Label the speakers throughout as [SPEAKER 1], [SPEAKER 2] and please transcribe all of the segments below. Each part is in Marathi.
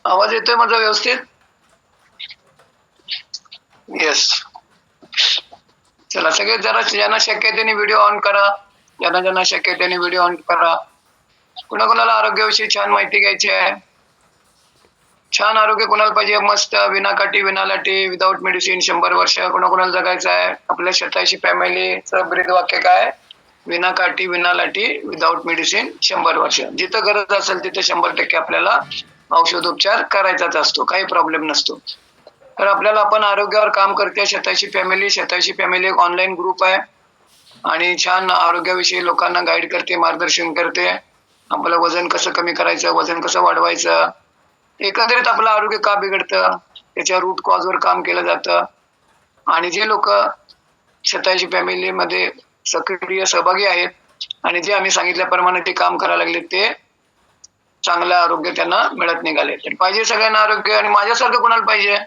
[SPEAKER 1] आवाज येतोय माझा व्यवस्थित? येस. चला सगळे जरा ज्यांना शक्य आहे त्यांनी व्हिडिओ ऑन करा. ज्यांना शक्य आहे त्यांनी व्हिडिओ ऑन करा. कुणाकुणाला आरोग्याविषयी छान माहिती घ्यायची आहे? छान आरोग्य कोणाला पाहिजे? मस्त विनाकाठी विनालाटी विदाऊट मेडिसिन 100 वर्ष कोणाकोणाला जगायचं आहे? आपल्या शतायशी फॅमिलीचं ब्रीद वाक्य काय? विनाकाठी विनालाटी विदाऊट मेडिसिन 100 वर्ष. जिथं गरज असेल तिथे 100% आपल्याला औषधोपचार करायचाच असतो, काही प्रॉब्लेम नसतो. तर आपल्याला आपण आरोग्यावर काम करते शतायशी फॅमिली एक ऑनलाईन ग्रुप आहे आणि छान आरोग्याविषयी लोकांना गाईड करते, मार्गदर्शन करते. आपलं वजन कसं कमी करायचं, वजन कसं वाढवायचं, एकंदरीत आपलं आरोग्य का बिघडतं त्याच्या रूट कॉजवर काम केलं जातं. आणि जे लोक शतायशी फॅमिलीमध्ये सक्रिय सहभागी आहेत आणि जे आम्ही सांगितल्याप्रमाणे ते काम करायला लागले ते चांगलं आरोग्य त्यांना मिळत निघाले. तर पाहिजे सगळ्यांना आरोग्य. आणि माझ्यासारखं कोणाला पाहिजे?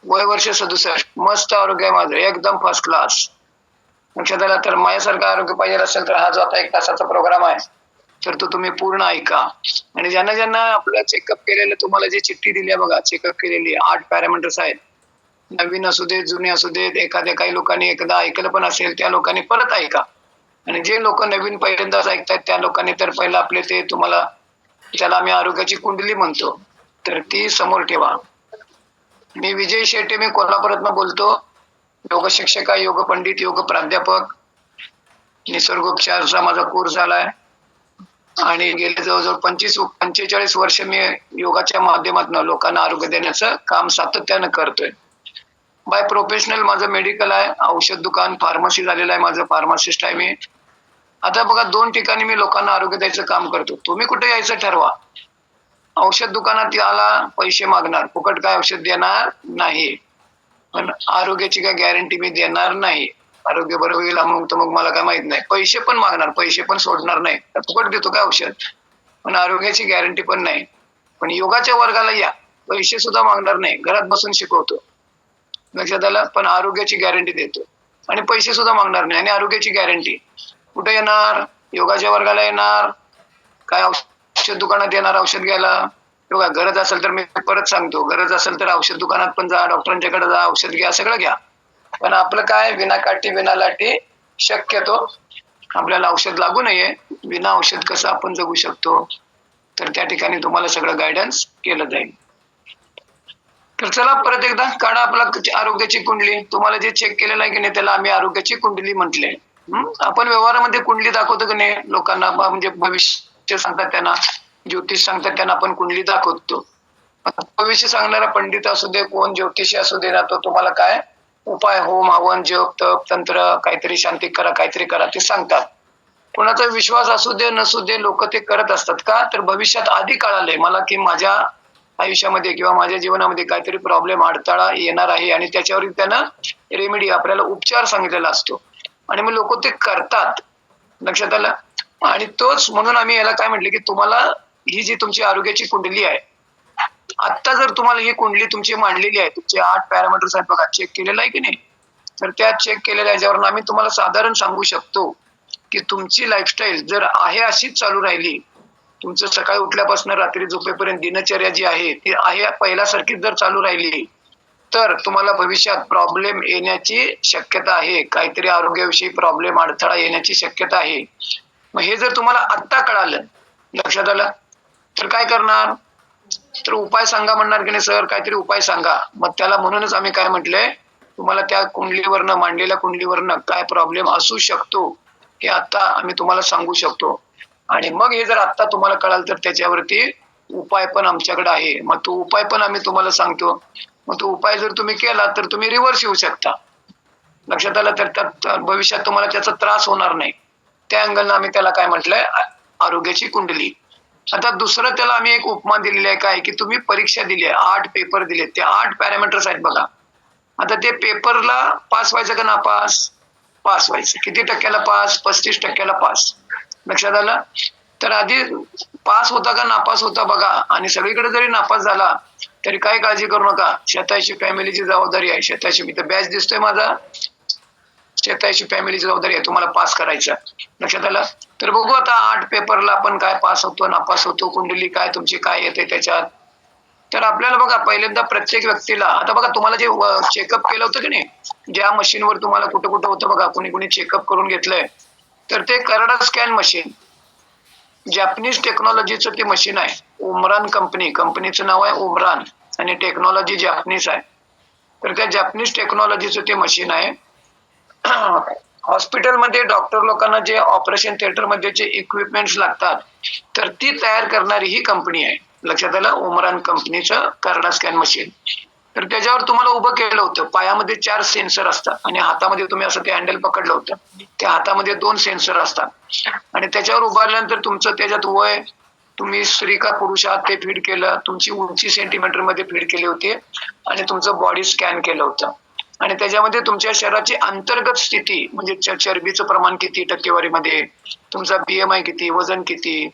[SPEAKER 1] वय वर्ष 67, मस्त आरोग्य आहे माझं, एकदम फर्स्ट क्लास. लक्षात आलं? तर माझ्यासारखं आरोग्य पाहिजे असेल तर हा जो आता 1 तासाचा प्रोग्राम आहे तर तो तुम्ही पूर्ण ऐका. आणि ज्यांना आपलं चेकअप केलेलं तुम्हाला जे चिठ्ठी दिली आहे बघा, चेकअप केलेली 8 पॅरामीटर्स आहेत. नवीन असू देत, जुने असू देत, एखाद्या काही लोकांनी एकदा ऐकलं पण असेल त्या लोकांनी परत ऐका. आणि जे लोक नवीन पहिल्यांदाच ऐकतायत त्या लोकांनी तर पहिलं आपले ते तुम्हाला, ज्याला आम्ही आरोग्याची कुंडली म्हणतो, तर ती समोर ठेवा. मी विजय शेटे, मी कोल्हापुरातनं बोलतो. योग शिक्षक आहे, योग पंडित, योग प्राध्यापक. निसर्गोपचारचा माझा कोर्स झालाय आणि गेले जवळजवळ 45 वर्ष मी योगाच्या माध्यमातून लोकांना आरोग्य देण्याचं काम सातत्यानं करतोय. बाय प्रोफेशनल माझं मेडिकल आहे, औषध दुकान, फार्मसी झालेलं आहे माझं, फार्मासिस्ट आहे मी. आता बघा 2 ठिकाणी मी लोकांना आरोग्य द्यायचं काम करतो. तुम्ही कुठे यायचं ठरवा. औषध दुकानात याला पैसे मागणार, फुकट काय औषध देणार नाही. पण आरोग्याची काय गॅरंटी मी देणार नाही. आरोग्य बरं होईल मग मला काय माहित नाही. पैसे पण मागणार, पैसे पण सोडणार नाही. फुकट देतो काय औषध, पण आरोग्याची गॅरंटी पण नाही. पण योगाच्या वर्गाला या, पैसे सुद्धा मागणार नाही, घरात बसून शिकवतो. लक्षात आलं? पण आरोग्याची गॅरंटी देतो आणि पैसे सुद्धा मागणार नाही आणि आरोग्याची गॅरंटी. कुठे येणार? योगाच्या वर्गाला येणार, काय औषध दुकानात येणार औषध घ्यायला. बघा गरज असेल तर मी परत सांगतो, गरज असेल तर औषध दुकानात पण जा, डॉक्टरांच्याकडे जा, औषध घ्या, सगळं घ्या. पण आपलं काय, विनाकाठी विनालाटी शक्यतो आपल्याला औषध लागू नये. विना औषध कसं आपण जगू शकतो, तर त्या ठिकाणी तुम्हाला सगळं गायडन्स केलं जाईल. तर चला परत एकदा काढा आपला आरोग्याची कुंडली. तुम्हाला जे चेक केलेलं आहे की नाही त्याला आम्ही आरोग्याची कुंडली म्हटले. आपण व्यवहारामध्ये कुंडली दाखवतो की नाही लोकांना, म्हणजे भविष्य सांगतात त्यांना, ज्योतिष सांगतात त्यांना आपण कुंडली दाखवतो. भविष्य सांगणारा पंडित असू दे, कोण ज्योतिषी असू दे ना, तो तुम्हाला काय उपाय, होम हवन, जप तप तंत्र, काहीतरी शांती करा, काहीतरी करा ते सांगतात. कोणाचा विश्वास असू दे नसू दे, लोक ते करत असतात. का तर भविष्यात आधी कळालंय मला की माझ्या आयुष्यामध्ये किंवा माझ्या जीवनामध्ये काहीतरी प्रॉब्लेम, अडथळा येणार आहे आणि त्याच्यावर त्यानं रेमेडी, आपल्याला उपचार सांगितलेला असतो आणि मग लोक ते करतात. लक्षात आलं? आणि तोच म्हणून आम्ही याला काय म्हटलं की तुम्हाला ही जी तुमची आरोग्याची कुंडली आहे, आता जर तुम्हाला ही कुंडली तुमची मांडलेली आहे, तुमचे 8 पॅरामीटर्स आहेत बघा, चेक केलेलं आहे की नाही, तर त्या चेक केलेल्या याच्यावरून आम्ही तुम्हाला साधारण सांगू शकतो की तुमची लाईफस्टाईल जर आहे अशीच चालू राहिली, तुमचं सकाळी उठल्यापासून रात्री झोपेपर्यंत दिनचर्या जी आहे ती आहे पहिल्यासारखीच जर चालू राहिली तर तुम्हाला भविष्यात प्रॉब्लेम येण्याची शक्यता आहे. काहीतरी आरोग्याविषयी प्रॉब्लेम, अडथळा येण्याची शक्यता आहे. मग हे जर तुम्हाला आत्ता कळालं, लक्षात आलं, तर काय करणार? तर उपाय सांगा म्हणणार की नाही सर, काहीतरी उपाय सांगा. मग त्याला म्हणूनच आम्ही काय म्हटलंय, तुम्हाला त्या कुंडलीवरनं, मांडलेल्या कुंडलीवरनं काय प्रॉब्लेम असू शकतो हे आता आम्ही तुम्हाला सांगू शकतो. आणि मग हे जर आता तुम्हाला कळाल तर त्याच्यावरती उपाय पण आमच्याकडे आहे. मग तो उपाय पण आम्ही तुम्हाला सांगतो. मग तो उपाय जर तुम्ही केला तर तुम्ही रिव्हर्स येऊ शकता. लक्षात आलं? तर त्यात भविष्यात तुम्हाला त्याचा त्रास होणार नाही. त्या अँगलनं आम्ही त्याला काय म्हटलंय, आरोग्याची कुंडली. आता दुसरं त्याला आम्ही एक उपमा दिलेली आहे, काय की तुम्ही परीक्षा दिली आहे, 8 पेपर दिले, ते 8 पॅरामीटर्स आहेत बघा. आता ते पेपरला पास व्हायचं का नापास? पास व्हायचं. किती टक्क्याला पास? 35% पास. लक्षात आलं? तर आधी पास होता का नापास होता बघा. आणि सगळीकडे जरी नापास झाला तरी काही काळजी करू नका, शतायशी फॅमिलीची जबाबदारी आहे. शतायशी, मी तर बॅच दिसतोय माझा, शतायशी फॅमिलीची जबाबदारी आहे तुम्हाला पास करायचं. लक्षात आलं? तर बघू आता 8 पेपरला आपण काय पास होतो नापास होतो, कुंडली काय तुमची काय येते त्याच्यात. तर आपल्याला बघा पहिल्यांदा प्रत्येक व्यक्तीला आता बघा तुम्हाला जे चेकअप केलं होतं की नाही, ज्या मशीनवर तुम्हाला कुठं कुठं होतं बघा, कुणी कुणी चेकअप करून घेतलंय, तर ते करडा स्कॅन मशीन जॅपनीज टेक्नॉलॉजीचं ते मशीन आहे. उमरान कंपनीचं नाव आहे उमरान आणि टेक्नॉलॉजी जॅपनीज आहे. तर त्या जॅपनीज टेक्नॉलॉजीचं ते मशीन आहे. हॉस्पिटलमध्ये डॉक्टर लोकांना जे ऑपरेशन थिएटरमध्ये जे इक्विपमेंट्स लागतात, तर ती तयार करणारी ही कंपनी आहे. लक्षात आलं, उमरान कंपनीचं करडा स्कॅन मशीन. तर त्याच्यावर तुम्हाला उभं केलं होतं, पायामध्ये 4 सेन्सर असतात आणि हातामध्ये तुम्ही असं ते हँडल पकडलं होतं, त्या हातामध्ये 2 सेन्सर असतात आणि त्याच्यावर उभारल्यानंतर तुमचं त्याच्यात वय, तुम्ही स्त्री का पुरुष आहात ते फीड केलं, तुमची उंची सेंटीमीटर मध्ये फीड केली होती आणि तुमचं बॉडी स्कॅन केलं होतं आणि त्याच्यामध्ये तुमच्या शरीराची अंतर्गत स्थिती म्हणजे चरबीचं प्रमाण किती टक्केवारीमध्ये, तुमचा BMI किती, वजन किती,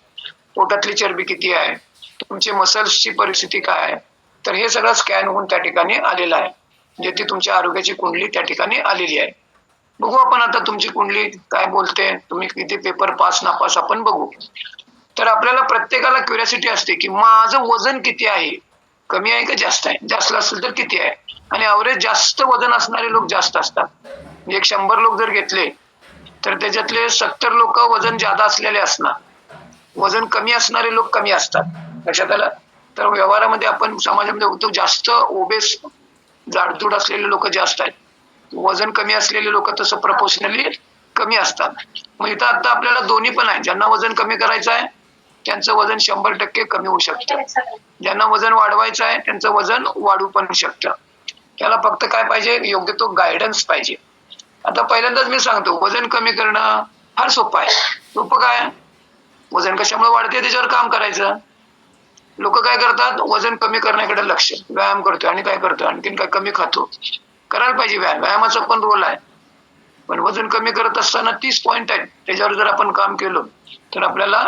[SPEAKER 1] पोटातली चरबी किती आहे, तुमचे मसल्सची परिस्थिती काय आहे, तर हे सगळं स्कॅन होऊन त्या ठिकाणी आलेलं आहे. म्हणजे ती तुमच्या आरोग्याची कुंडली त्या ठिकाणी आलेली आहे. बघू आपण आता तुमची कुंडली काय बोलते, तुम्ही किती पेपर पास नापास आपण बघू. तर आपल्याला प्रत्येकाला क्युरियोसिटी असते की माझं वजन किती आहे, कमी आहे का जास्त आहे, जास्त असेल तर किती आहे. आणि अवरेज जास्त वजन असणारे लोक जास्त असतात. म्हणजे 100 लोक जर घेतले तर त्याच्यातले 70 लोक वजन जादा असलेले असणार, वजन कमी असणारे लोक कमी असतात. लक्षात आलं. तर व्यवहारामध्ये आपण समाजामध्ये बघतो जास्त ओबेस जाडजूड असलेले लोक जास्त आहेत, वजन कमी असलेले लोक तसं प्रपोर्शनली कमी असतात. मग इथं आता आपल्याला दोन्ही पण आहे, ज्यांना वजन कमी करायचं आहे त्यांचं वजन 100% कमी होऊ शकतं, ज्यांना वजन वाढवायचं आहे त्यांचं वजन वाढू पण शकतं. त्याला फक्त काय पाहिजे, योग्य तो गायडन्स पाहिजे. आता पहिल्यांदाच मी सांगतो, वजन कमी करणं फार सोपं आहे. सोपं काय, वजन कशामुळे वाढते त्याच्यावर काम करायचं. लोक काय करतात, वजन कमी करण्याकडे लक्ष, व्यायाम करतोय आणि काय करतोय आणखीन काय कमी खातो. करायला पाहिजे व्यायाम, व्यायामाचा पण रोल आहे, पण वजन कमी करत असताना 30 पॉइंट आहेत, त्याच्यावर जर आपण काम केलं तर आपल्याला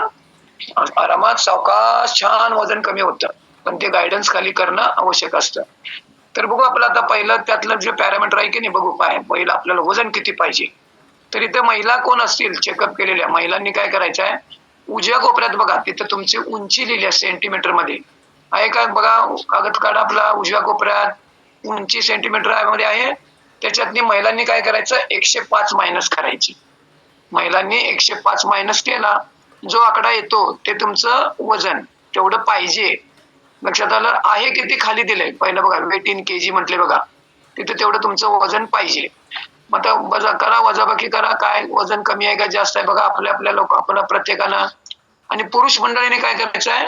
[SPEAKER 1] आरामात सावकाश छान वजन कमी होतं, पण ते गायडन्स खाली करणं आवश्यक असतं. तर बघू आपलं आता पहिलं त्यातलं जे पॅरामीटर आहे की नाही, बघू पहिलं आपल्याला वजन किती पाहिजे. तर इथे महिला कोण असतील चेकअप केलेल्या महिलांनी काय करायचं आहे, उजव्या कोपऱ्यात बघा तिथं तुमची उंची लिहिली आहे सेंटीमीटर मध्ये आहे का, बघा कागद काढा आपला, उजव्या कोपऱ्यात उंची सेंटीमीटर मध्ये आहे, त्याच्यातनी महिलांनी काय करायचं 105 मायनस करायची. महिलांनी 105 मायनस केला, जो आकडा येतो ते तुमचं वजन तेवढं पाहिजे. लक्षात आलं. आहे किती खाली दिलंय पहिलं बघा, वेट इन केजी म्हटले बघा, तिथे तेवढं तुमचं वजन पाहिजे. मग आता करा वजाबाकी करा, काय वजन कमी आहे का जास्त आहे बघा आपल्या लोक आपल्या प्रत्येकानं. आणि पुरुष मंडळीने काय करायचं आहे,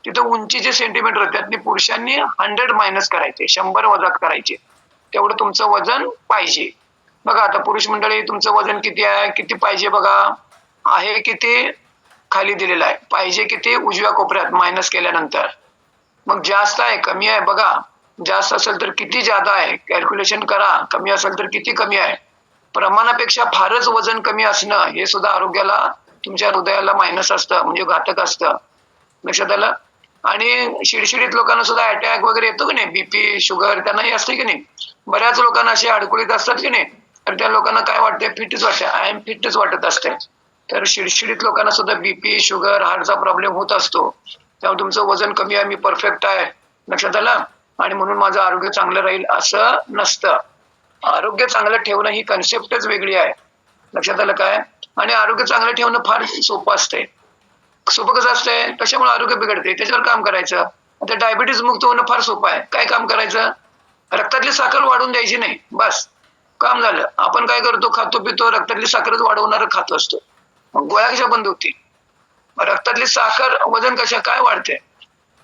[SPEAKER 1] तिथं उंचीचे सेंटीमीटर त्यातनी पुरुषांनी 100 मायनस करायचे, 100 वजा करायचे, तेवढं तुमचं वजन पाहिजे. बघा आता पुरुष मंडळी तुमचं वजन किती आहे, किती पाहिजे बघा, आहे किती खाली दिलेलं आहे, पाहिजे किती उजव्या कोपऱ्यात मायनस केल्यानंतर. मग जास्त आहे कमी आहे बघा, जास्त असेल तर किती जादा आहे कॅल्क्युलेशन करा, कमी असेल तर किती कमी आहे. प्रमाणापेक्षा फारच वजन कमी असणं हे सुद्धा आरोग्याला तुमच्या हृदयाला मायनस असतं, म्हणजे घातक असतं. लक्षात आलं. आणि शिडशिडीत लोकांना सुद्धा अटॅक वगैरे येतो की नाही, बीपी शुगर त्यांनाही असते की नाही. बऱ्याच लोकांना असे अडकुळीत असतात की नाही, तर त्या लोकांना काय वाटते, फिटच वाटते, आय एम फिटच वाटत असते. तर शिडशिडीत लोकांना सुद्धा बीपी शुगर हार्टचा प्रॉब्लेम होत असतो. त्यामुळे तुमचं वजन कमी आहे मी परफेक्ट आहे, लक्षात आलं, आणि म्हणून माझं आरोग्य चांगलं राहील असं नसतं. आरोग्य चांगलं ठेवणं ही कन्सेप्टच वेगळी आहे. लक्षात आलं काय. आणि आरोग्य चांगलं ठेवणं फार सोपं असते. सोपं कसं असतंय, कशामुळे आरोग्य बिघडते त्याच्यावर काम करायचं. आता डायबिटीज मुक्त होणं फार सोपं आहे, काय काम करायचं, रक्तातली साखर वाढून द्यायची नाही, बस काम झालं. आपण काय करतो, खातो पितो, रक्तातली साखरच वाढवणारं खात असतो, मग गोळ्या कशा बंद होती. रक्तातली साखर वजन कशा काय वाढते,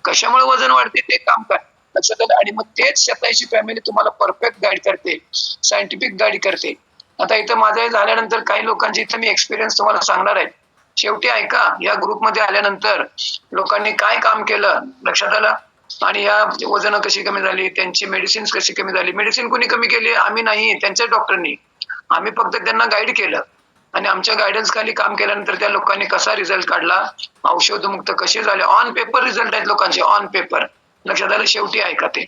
[SPEAKER 1] कशामुळे वजन वाढते ते काम काय लक्षात आलं. आणि मग तेच स्वतःची फॅमिली तुम्हाला परफेक्ट गाईड करते, सायंटिफिक गाईड करते. आता इथं माझं झाल्यानंतर काही लोकांचे इथं मी एक्सपिरियन्स तुम्हाला सांगणार आहे. शेवटी ऐका, या ग्रुपमध्ये आल्यानंतर लोकांनी काय काम केलं लक्षात आलं, आणि या वजन कशी कमी झाली, त्यांची मेडिसिन कशी कमी झाली. मेडिसिन कोणी कमी केली, आम्ही नाही, त्यांच्या डॉक्टरनी. आम्ही फक्त त्यांना गाईड केलं आणि आमच्या गायडन्स खाली काम केल्यानंतर त्या लोकांनी कसा रिझल्ट काढला, औषधमुक्त कसे झाले, ऑन पेपर रिझल्ट आहेत लोकांचे, ऑन पेपर. लक्षात आलं. शेवटी ऐका ते.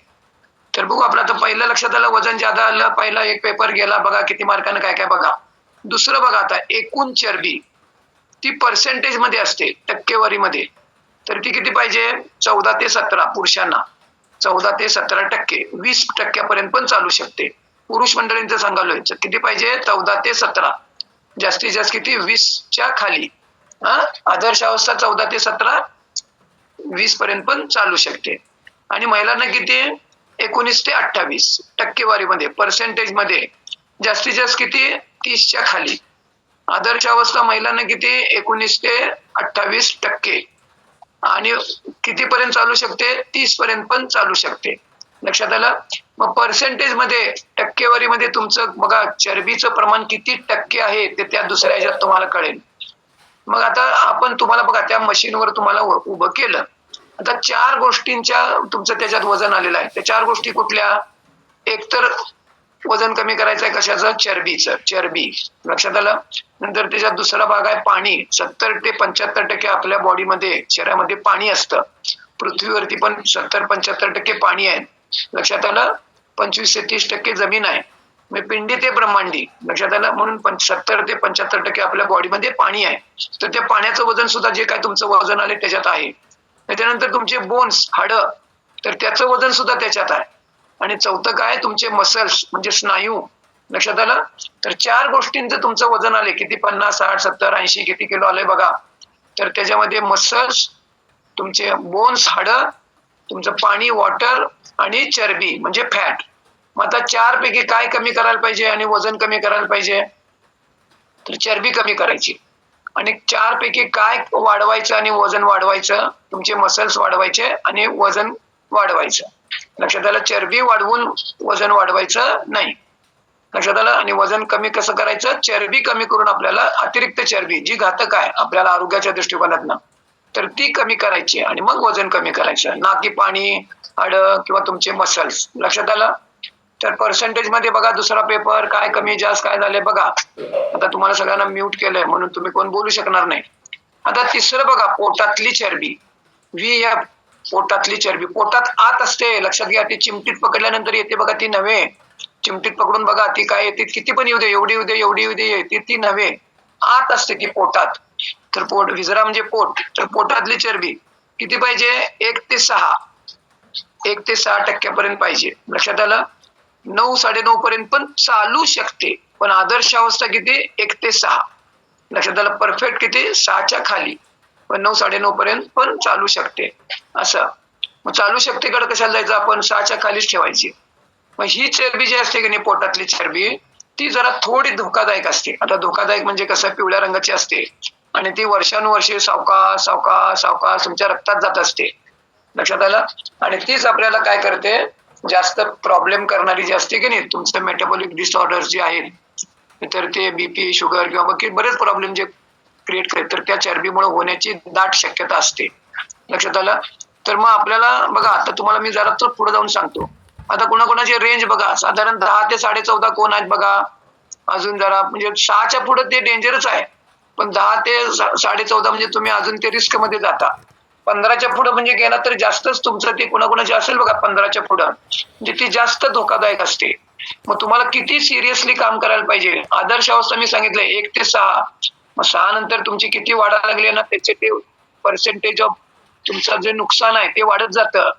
[SPEAKER 1] तर बघू आपलं आता पहिलं लक्षात आलं, वजन जादा आलं, पहिला एक पेपर गेला बघा किती मार्कानं काय काय बघा. दुसरं बघा आता एकूण चरबी, ती पर्सेंटेज मध्ये असते टक्केवारीमध्ये, तर ती किती पाहिजे, 14 ते 17 पुरुषांना 14 ते 17%, 20% पण चालू शकते. पुरुष मंडळींचं सांगालोय किती पाहिजे? 14 ते 17, जास्तीत जास्त किती? 20च्या खाली. आदर्श अवस्था 14 ते 17, 20% पण चालू शकते. आणि महिलांना किती? 19 ते 28 टक्केवारीमध्ये, पर्सेंटेजमध्ये जास्तीत जास्त किती? 30च्या खाली. आदर्श अवस्था महिलांना किती? 19 ते 28%. आणि कितीपर्यंत चालू शकते? 30% पण चालू शकते. लक्षात आलं? मग पर्सेंटेज मध्ये, टक्केवारीमध्ये तुमचं बघा चरबीचं प्रमाण किती टक्के आहे ते त्या दुसऱ्या ह्याच्यात तुम्हाला कळेल. मग आता आपण तुम्हाला बघा त्या मशीनवर तुम्हाला उभं केलं. आता 4 गोष्टींच्या तुमचं त्याच्यात वजन आलेलं आहे. त्या 4 गोष्टी कुठल्या? एक तर वजन कमी करायचं आहे कशाचं? चरबीचं. चरबी लक्षात आलं. नंतर त्याच्यात दुसरा भाग आहे पाणी. 70 ते 75% आपल्या बॉडीमध्ये, शरीरामध्ये पाणी असतं. पृथ्वीवरती पण 70-75% पाणी आहे. लक्षात आलं. 25 ते 30% जमीन आहे. म्हणजे पिंडी ते ब्रह्मांडी. लक्षात आलं. म्हणून 70 ते 75% आपल्या बॉडीमध्ये पाणी आहे. तर त्या पाण्याचं वजन सुद्धा जे काय तुमचं वजन आले त्याच्यात आहे. त्याच्यानंतर तुमचे बोन्स, हाडं, तर त्याचं वजन सुद्धा त्याच्यात आहे. आणि चौथं काय? तुमचे मसल्स म्हणजे स्नायू. लक्षात आलं. तर 4 गोष्टींचं तुमचं वजन आले किती? 50, 60, 70, 80 किती किलो आले बघा. तर त्याच्यामध्ये मसल्स, तुमचे बोन्स, हाडं, तुमचं पाणी, वॉटर, आणि चरबी म्हणजे फॅट. मग आता 4 पैकी काय कमी करायला पाहिजे आणि वजन कमी करायला पाहिजे? तर चरबी कमी करायची. आणि 4 पैकी काय वाढवायचं आणि वजन वाढवायचं? तुमचे मसल्स वाढवायचे आणि वजन वाढवायचं. लक्षात आलं. चरबी वाढवून वजन वाढवायचं नाही. लक्षात आलं. आणि वजन कमी कसं करायचं? चरबी कमी करून आपल्याला अतिरिक्त चरबी जी घातक आहे आपल्याला आरोग्याच्या दृष्टिकोनातनं, तर ती कमी करायची आणि मग वजन कमी करायचं. ना की पाणी, हाडं किंवा तुमचे मसल्स. लक्षात आलं. तर पर्सेंटेज मध्ये बघा दुसरा पेपर काय कमी जास्त काय झाले बघा. आता तुम्हाला सगळ्यांना म्यूट केलंय म्हणून तुम्ही कोण बोलू शकणार नाही. आता तिसरं बघा, पोटातली चरबी. VF, पोटातली चरबी. पोटात आत असते. लक्षात घ्या. ती चिमटीत पकडल्यानंतर येते बघा, ती नव्हे. चिमटीत पकडून बघा ती काय येते, किती पण येऊ दे, एवढी येऊ दे, एवढी येऊ दे, येते ती नव्हे. आत असते ती पोटात. तर पोट, विजरा म्हणजे पोट. तर पोटातली चरबी किती पाहिजे? 1 ते 6, 1 ते 6% पाहिजे. लक्षात आलं. 9-9.5 पर्यंत पण चालू शकते. पण आदर्श अवस्था किती? 1 ते 6. लक्षात आलं. परफेक्ट किती? 6च्या खाली. पण 9-9.5 पर्यंत पण चालू शकते. असं. मग चालू शकतेकडे कशाला जायचं आपण? 6च्या खालीच ठेवायची. मग ही चरबी जी असते की नाही, पोटातली चरबी, ती जरा थोडी धोकादायक असते. आता धोकादायक म्हणजे कसं? पिवळ्या रंगाची असते आणि ती वर्षानुवर्षे सावकाश सावकाश सावकाश तुमच्या रक्तात जात असते. लक्षात आलं. आणि तीच आपल्याला काय करते? जास्त प्रॉब्लेम करणारी जी असते की नाही, तुमचे मेटाबॉलिक डिसऑर्डर्स जे आहेत, तर ते बीपी, शुगर किंवा बाकी बरेच प्रॉब्लेम जे क्रिएट करतात, तर त्या चरबीमुळे होण्याची दाट शक्यता असते. लक्षात आलं. तर मग आपल्याला बघा, आता तुम्हाला मी जरा तर पुढे जाऊन सांगतो. आता कोणाकोणाची रेंज बघा, साधारण 10 ते 14.5 कोण आहेत बघा. अजून जरा म्हणजे 6च्या पुढे ते डेंजरच आहे. पण 10 ते 14.5 म्हणजे तुम्ही अजून ते रिस्क मध्ये जाता. 15च्या पुढे म्हणजे गेला तर जास्तच तुमचं ते कोणाकोणाचे असेल बघा 15च्या पुढे, म्हणजे ती जास्त धोकादायक असते. मग तुम्हाला किती सिरियसली काम करायला पाहिजे? आदर्श अवस्था मी सांगितलंय 1 ते 6. मग 6 नंतर तुमची किती वाढायला लागली ना, त्याचे ते पर्सेंटेज ऑफ तुमचं जे नुकसान आहे ते वाढत जातं.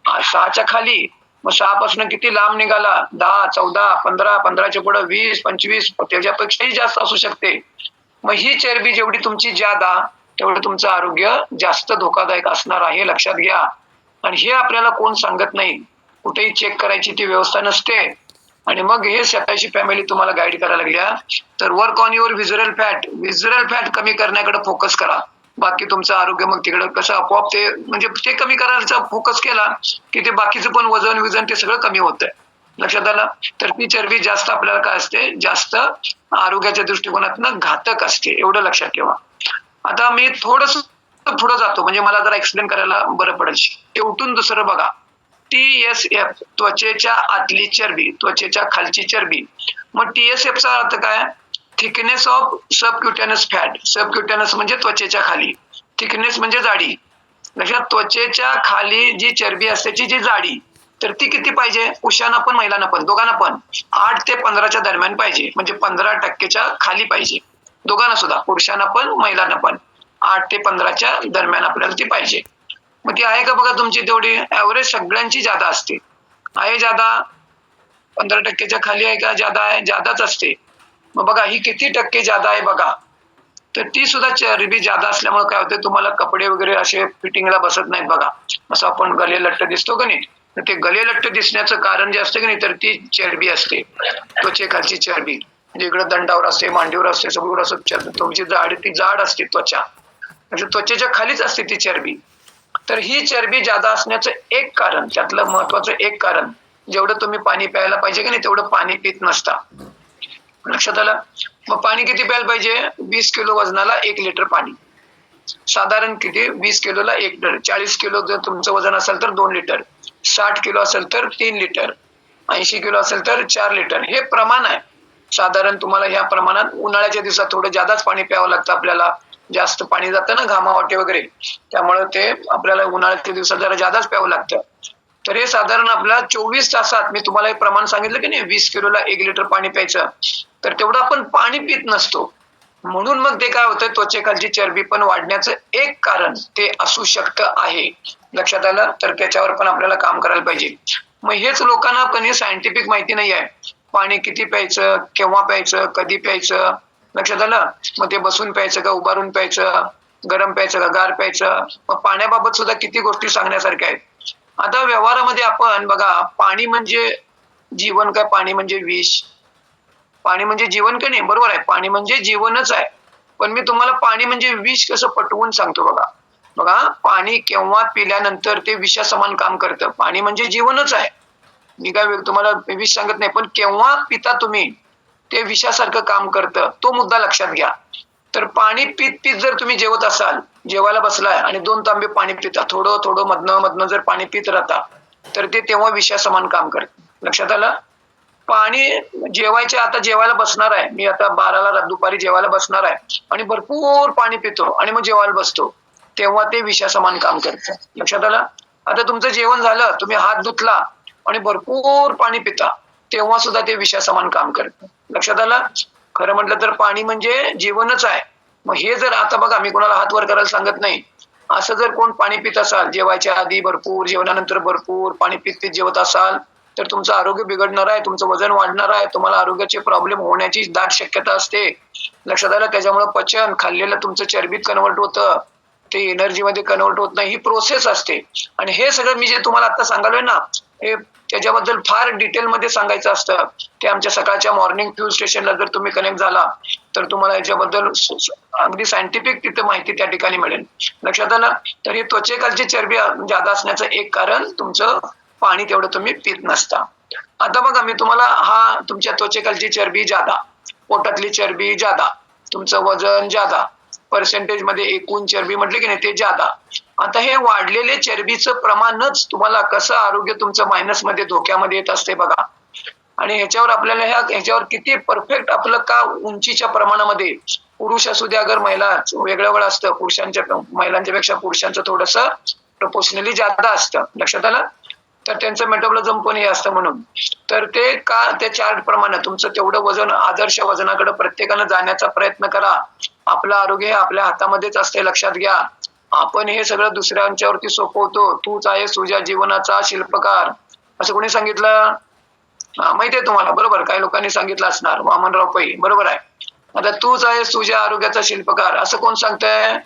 [SPEAKER 1] 6च्या खाली. मग 6 पासून किती लांब निघाला? 10, 14, 15, 15च्या पुढे 20, 25, त्याच्यापेक्षाही जास्त असू शकते. मग ही चरबी जेवढी तुमची ज्यादा, तेवढं तुमचं आरोग्य जास्त धोकादायक असणार आहे. लक्षात घ्या. आणि हे आपल्याला कोण सांगत नाही. कुठेही चेक करायची ती व्यवस्था नसते. आणि मग हे स्वतःची फॅमिली तुम्हाला गाईड करायला लागल्या. तर work on your visceral fat. Visceral fat कमी करण्याकडे फोकस करा. बाकी तुमचं आरोग्य मग तिकडे कसं आपोआप ते, म्हणजे ते कमी करायचा फोकस केला की ते बाकीचं पण वजन ते सगळं कमी होतंय. लक्षात आलं. तर ती चरबी जास्त आपल्याला काय असते? जास्त आरोग्याच्या दृष्टिकोनातनं घातक असते. एवढं लक्षात ठेवा. आता मी थोडस पुढे जातो म्हणजे मला जरा एक्सप्लेन करायला बरं पडेल. शेवटून दुसरं बघा, TSF, त्वचेच्या आतली चरबी, त्वचेच्या खालची चरबी. मग TSF चा अर्थ काय? Thickness of subcutaneous fat. Subcutaneous म्हणजे त्वचेच्या खाली, थिकनेस म्हणजे जाडी. लक्षात. त्वचेच्या खाली जी चरबी असते जी जाडी, तर ती किती पाहिजे? पुरुषांना पण महिलांना पण, दोघांना पण 8 ते 15च्या दरम्यान पाहिजे. म्हणजे 15%च्या खाली पाहिजे. दोघांना सुद्धा, पुरुषांना पण महिलांना पण 8 ते 15च्या दरम्यान आपल्याला ती पाहिजे. मग ती आहे का बघा तुमची तेवढी? ऍव्हरेज सगळ्यांची जादा असते. आहे जादा? 15% खाली आहे का जादा आहे? जादाच असते. मग बघा ही किती टक्के जादा आहे बघा. तर ती सुद्धा चरबी जादा असल्यामुळे काय होतं, तुम्हाला कपडे वगैरे असे फिटिंगला बसत नाहीत बघा. असं आपण गले लट्ट दिसतो का नाही, तर ते गले लट्ट दिसण्याचं कारण जे असतं की नाही, तर ती चरबी असते, त्वचेखालची चरबी. म्हणजे इकडं दंडावर असते, मांडीवर असते, सगळीकडे असं तुमची ती जाड असते त्वचा, म्हणजे त्वचेच्या खालीच असते ती चरबी. तर ही चरबी जादा असण्याचं एक कारण, त्यातलं महत्वाचं एक कारण, जेवढं तुम्ही पाणी प्यायला पाहिजे की नाही तेवढं पाणी पित नसता. लक्षात आलं? मग पाणी किती प्यायला पाहिजे? 20 किलो वजनाला 1 लिटर पाणी. साधारण किती? 20 किलोला 1 लिटर. 40 किलो जर तुमचं वजन असेल तर 2 लिटर, 60 किलो असेल तर 3 लिटर, 80 किलो असेल तर 4 लिटर. हे प्रमाण आहे. साधारण तुम्हाला ह्या प्रमाणात उन्हाळ्याच्या दिवसात थोडं जादाच पाणी प्यावं लागतं आपल्याला. जास्त पाणी जातं ना घामावाटे वगैरे, त्यामुळे ते आपल्याला उन्हाळ्याच्या दिवसात जरा जादाच प्यावं लागतं. तर हे साधारण आपल्याला 24 तासात, मी तुम्हाला हे प्रमाण सांगितलं की नाही 20 किलोला 1 लिटर पाणी प्यायचं, तर तेवढं आपण पाणी पित नसतो. म्हणून मग ते काय होतं, त्वचेखालची चरबी पण वाढण्याचं एक कारण ते असू शकतं आहे. लक्षात आलं? तर त्याच्यावर पण आपल्याला काम करायला पाहिजे. मग हेच लोकांना पण हे सायंटिफिक माहिती नाही आहे. पाणी किती प्यायचं, केव्हा प्यायचं, कधी प्यायचं. लक्षात आलं? मग ते बसून प्यायचं का उभारून प्यायचं, गरम प्यायचं का गार प्यायचं. मग पाण्याबाबत सुद्धा किती गोष्टी सांगण्यासारख्या आहेत. आता व्यवहारामध्ये आपण बघा, पाणी म्हणजे जीवन का पाणी म्हणजे विष? पाणी म्हणजे जीवन का नाही? बरोबर आहे, पाणी म्हणजे जीवनच आहे. पण मी तुम्हाला पाणी म्हणजे विष कसं पटवून सांगतो बघा. बघा, पाणी केव्हा पिल्यानंतर ते विषासमान काम करतं. पाणी म्हणजे जीवनच आहे. मी काय तुम्हाला विष सांगत नाही, पण केव्हा पिता तुम्ही ते विषासारखं काम करतं, तो मुद्दा लक्षात घ्या. तर पाणी पीत पीत जर तुम्ही जेवत असाल, जेवायला बसलाय आणि 2 तांबे पाणी पिता, थोडं थोडं मधनं मधनं जर पाणी पित राहता, तर ते तेव्हा विषासमान काम करतं. लक्षात आलं? पाणी जेवायच्या, आता जेवायला बसणार आहे मी, आता 12ला दुपारी जेवायला बसणार आहे आणि भरपूर पाणी पितो आणि मग जेवायला बसतो, तेव्हा ते विषासमान काम करतं. लक्षात आलं? आता तुमचं जेवण झालं, तुम्ही हात धुतला आणि भरपूर पाणी पिता, तेव्हा सुद्धा ते विषासमान काम करतं. लक्षात आलं? खरं म्हटलं तर पाणी म्हणजे जीवनच आहे. मग हे जर आता बघा, मी कोणाला हात वर करायला सांगत नाही, असं जर कोण पाणी पित असाल, जेवायच्या आधी भरपूर, जेवणानंतर भरपूर पाणी पित पित जेवत असाल, तर तुमचं आरोग्य बिघडणार आहे, तुमचं वजन वाढणार आहे, तुम्हाला आरोग्याचे प्रॉब्लेम होण्याची दाट शक्यता असते. लक्षात आलं? त्याच्यामुळे पचन, खाल्लेलं तुमचं चरबीत कन्वर्ट होतं, ते एनर्जी मध्ये कन्वर्ट होत नाही, ही प्रोसेस असते. आणि हे सगळं मी जे तुम्हाला आता सांगालोय ना, हे त्याच्याबद्दल फार डिटेलमध्ये सांगायचं असतं. ते आमच्या सकाळच्या मॉर्निंग फ्यूल स्टेशनला जर तुम्ही कनेक्ट झाला, तर तुम्हाला याच्याबद्दल अगदी सायंटिफिक तिथे माहिती त्या ठिकाणी मिळेल. लक्षात आलं? तर ही त्वचेखालची चरबी जादा असण्याचं एक कारण तुमचं पाणी तेवढं तुम्ही पित नसता. आता बघा, मी तुम्हाला हा तुमच्या त्वचेखालची चरबी जादा, पोटातली चरबी जादा, तुमचं वजन जादा, पर्सेंटेज मध्ये एकूण चरबी म्हटलं की नाही ते जादा. आता हे वाढलेले चरबीचं प्रमाणच तुम्हाला कसं आरोग्य तुमचं मायनस मध्ये, धोक्यामध्ये येत असते बघा. आणि ह्याच्यावर आपल्याला ह्याच्यावर किती परफेक्ट आपलं का उंचीच्या प्रमाणामध्ये, पुरुष असू द्या अगर महिला, वेगळं वेगळं असतं. महिलांच्या पेक्षा पुरुषांचं थोडंसं प्रपोर्शनली जादा असतं. लक्षात आलं? तर त्यांचं मेटाबॉलिझम पण हे असतं म्हणून. तर ते का, त्या चार्ट प्रमाणे तुमचं तेवढं वजन, आदर्श वजनाकडे प्रत्येकानं जाण्याचा प्रयत्न करा. आपलं आरोग्य हे आपल्या हातामध्येच असते, लक्षात घ्या. आपण हे सगळं दुसऱ्यांच्यावरती सोपवतो. तूच आहेस तुझ्या जीवनाचा शिल्पकार, असं कोणी सांगितलं? माहितीये तुम्हाला, बरोबर? काही लोकांनी सांगितलं असणार, वामनराव पै, बरोबर आहे. आता तूच आहेस तुझ्या आरोग्याचा शिल्पकार, असं कोण सांगतंय?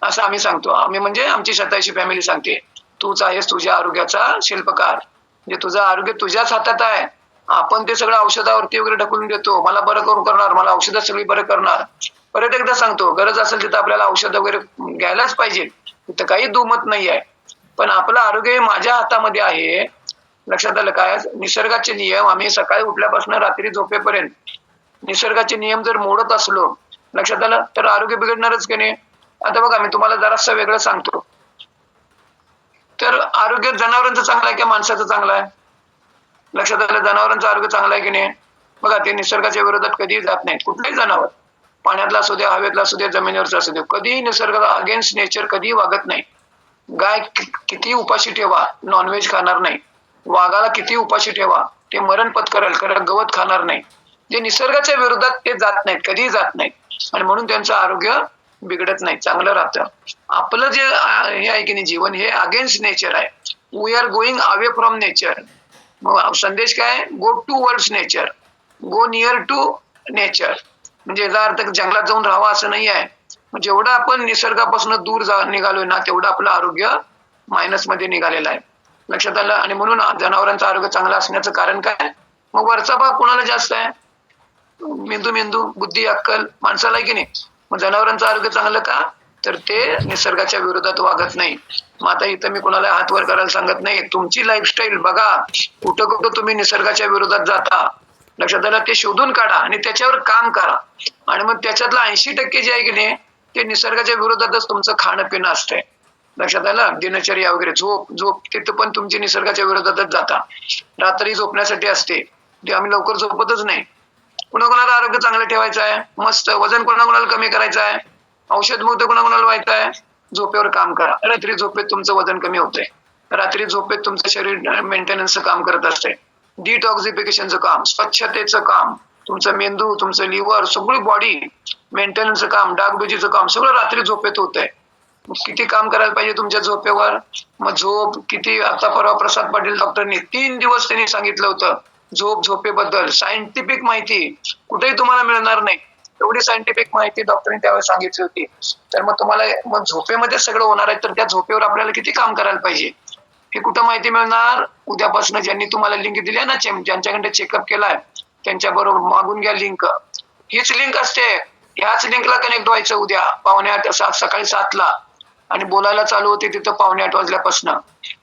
[SPEAKER 1] असं आम्ही सांगतो. आम्ही म्हणजे आमची 27 फॅमिली सांगते, तूच आहेस तुझ्या आरोग्याचा शिल्पकार. म्हणजे तुझं आरोग्य तुझ्याच हातात आहे. आपण ते सगळं औषधावरती वगैरे ढकलून देतो, मला बरं करून करणार, मला औषधं सगळी बरं करणार. परत एकदा सांगतो, गरज असेल तिथं आपल्याला औषध वगैरे घ्यायलाच पाहिजे, तिथं काही दुमत नाही आहे. पण आपलं आरोग्य हे माझ्या हातामध्ये आहे. लक्षात आलं? काय निसर्गाचे नियम, आम्ही सकाळी उठल्यापासून रात्री झोपेपर्यंत निसर्गाचे नियम जर मोडत असलो, लक्षात आलं, तर आरोग्य बिघडणारच की नाही. आता बघा, मी तुम्हाला जरासं वेगळं सांगतो. तर आरोग्य जनावरांचं चांगलं आहे की माणसाचं चांगलं आहे? लक्षात आलं? जनावरांचं आरोग्य चांगलं आहे की नाही? बघा, ते निसर्गाच्या विरोधात कधीही जात नाहीत. कुठलंही जनावर, पाण्यातला असू द्या, हवेतला असू द्या, जमिनीवरचा असू द्या, कधीही निसर्गाला अगेन्स्ट नेचर कधीही वागत नाही. गाय किती उपाशी ठेवा, नॉनव्हेज खाणार नाही. वाघाला किती उपाशी ठेवा, ते मरण पत्करेल, खरं गवत खाणार नाही. जे निसर्गाच्या विरोधात ते जात नाहीत, कधीही जात नाहीत, आणि म्हणून त्यांचं आरोग्य बिघडत नाही, चांगलं राहतं. आपलं जे हे आहे की नाही जीवन, हे अगेन्स्ट नेचर आहे. We are going away from nature. मग संदेश काय? Go towards nature, go near to nature. म्हणजे याचा अर्थ जंगलात जाऊन राहावा असं नाही आहे. मग जेवढं आपण निसर्गापासून दूर निघालोय ना, तेवढं आपलं आरोग्य मायनस मध्ये निघालेलं आहे. लक्षात आलं? आणि म्हणून जनावरांचं आरोग्य चांगलं असण्याचं कारण काय? मग वरचा भाग कोणाला जास्त आहे? मेंदू, बुद्धी, अक्कल माणसाला आहे की नाही. मग जनावरांचं आरोग्य चांगलं का? तर ते निसर्गाच्या विरोधात वागत नाही. मग आता इथं मी कोणाला हात वर करायला सांगत नाही. तुमची लाईफस्टाईल बघा, कुठं कुठं तुम्ही निसर्गाच्या विरोधात जाता, लक्षात आलं? ते शोधून काढा आणि त्याच्यावर काम करा. आणि मग त्याच्यातलं 80% जे आहे की नाही, ते निसर्गाच्या विरोधातच तुमचं खाणं पिणं असतंय. लक्षात आलं? दिनचर्या वगैरे, झोप तिथं पण तुमची निसर्गाच्या विरोधातच जाता. रात्री झोपण्यासाठी असते, ते आम्ही लवकर झोपतच नाही. कोणाकोणाला आरोग्य चांगलं ठेवायचं आहे, मस्त. वजन कोणाकोणाला कमी करायचं आहे, औषध मुक्त कोणाकोणाला व्हायचं आहे, झोपेवर काम करा. रात्री झोपेत तुमचं वजन कमी होतंय. रात्री झोपेत तुमचं शरीर मेंटेनन्सचं काम करत असते, डिटॉक्सिफिकेशनचं काम, स्वच्छतेचं काम, तुमचं मेंदू, तुमचं लिव्हर, सगळी बॉडी मेंटेनन्सचं काम, डागडुजीचं काम सगळं रात्री झोपेत होतंय. किती काम करायला पाहिजे तुमच्या झोपेवर? मग झोप किती? आता परवा प्रसाद पाटील डॉक्टरनी 3 दिवस त्यांनी सांगितलं होतं झोपेबद्दल. सायंटिफिक माहिती कुठेही तुम्हाला मिळणार नाही, एवढी सायंटिफिक माहिती डॉक्टरनी त्यावेळेस सांगितली होती. तर मग तुम्हाला मग झोपेमध्ये सगळं होणार आहे, तर त्या झोपेवर आपल्याला किती काम करायला पाहिजे हे कुठं माहिती मिळणार? उद्यापासून ज्यांनी तुम्हाला लिंक दिली आहे ना, ज्यांच्याकडे चेकअप केलाय त्यांच्या बरोबर मागून घ्या लिंक. हीच लिंक असते, ह्याच लिंकला कनेक्ट व्हायचं उद्या 7:45 सकाळी 7ला. आणि बोलायला चालू होते तिथं 7:45 वाजल्यापासून.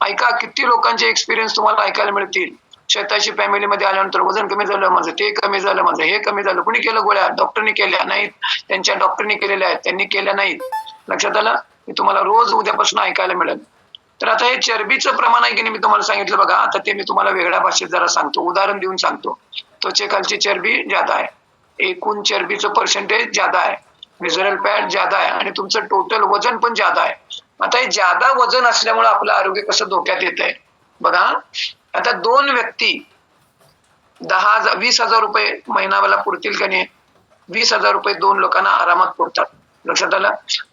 [SPEAKER 1] ऐका, किती लोकांचे एक्सपिरियन्स तुम्हाला ऐकायला मिळतील. स्वतःची फॅमिलीमध्ये आल्यानंतर वजन कमी झालं माझं, ते कमी झालं माझं, हे कमी झालं. कुणी केलं गोळ्या? डॉक्टरनी केल्या नाहीत, त्यांच्या डॉक्टरनी केलेल्या आहेत, त्यांनी केल्या नाहीत. लक्षात आलं? हे तुम्हाला रोज उद्यापासून ऐकायला मिळेल. तर आता हे चरबीचं प्रमाण आहे की नाही, मी तुम्हाला सांगितलं बघा. आता ते मी तुम्हाला वेगळ्या भाषेत जरा सांगतो, उदाहरण देऊन सांगतो. त्वचेखालची चरबी ज्यादा आहे, एकूण चरबीचं पर्सेंटेज ज्यादा आहे, व्हिजरल फॅट ज्यादा आहे आणि तुमचं टोटल वजन पण ज्यादा आहे. आता हे ज्यादा वजन असल्यामुळे आपलं आरोग्य कसं धोक्यात येत आहे बघा. आता 2 व्यक्ती 20,000 रुपये महिनावाला पुरतील का नाही? 20,000 रुपये 2 लोकांना आरामात पुरतात. लक्षात आलं?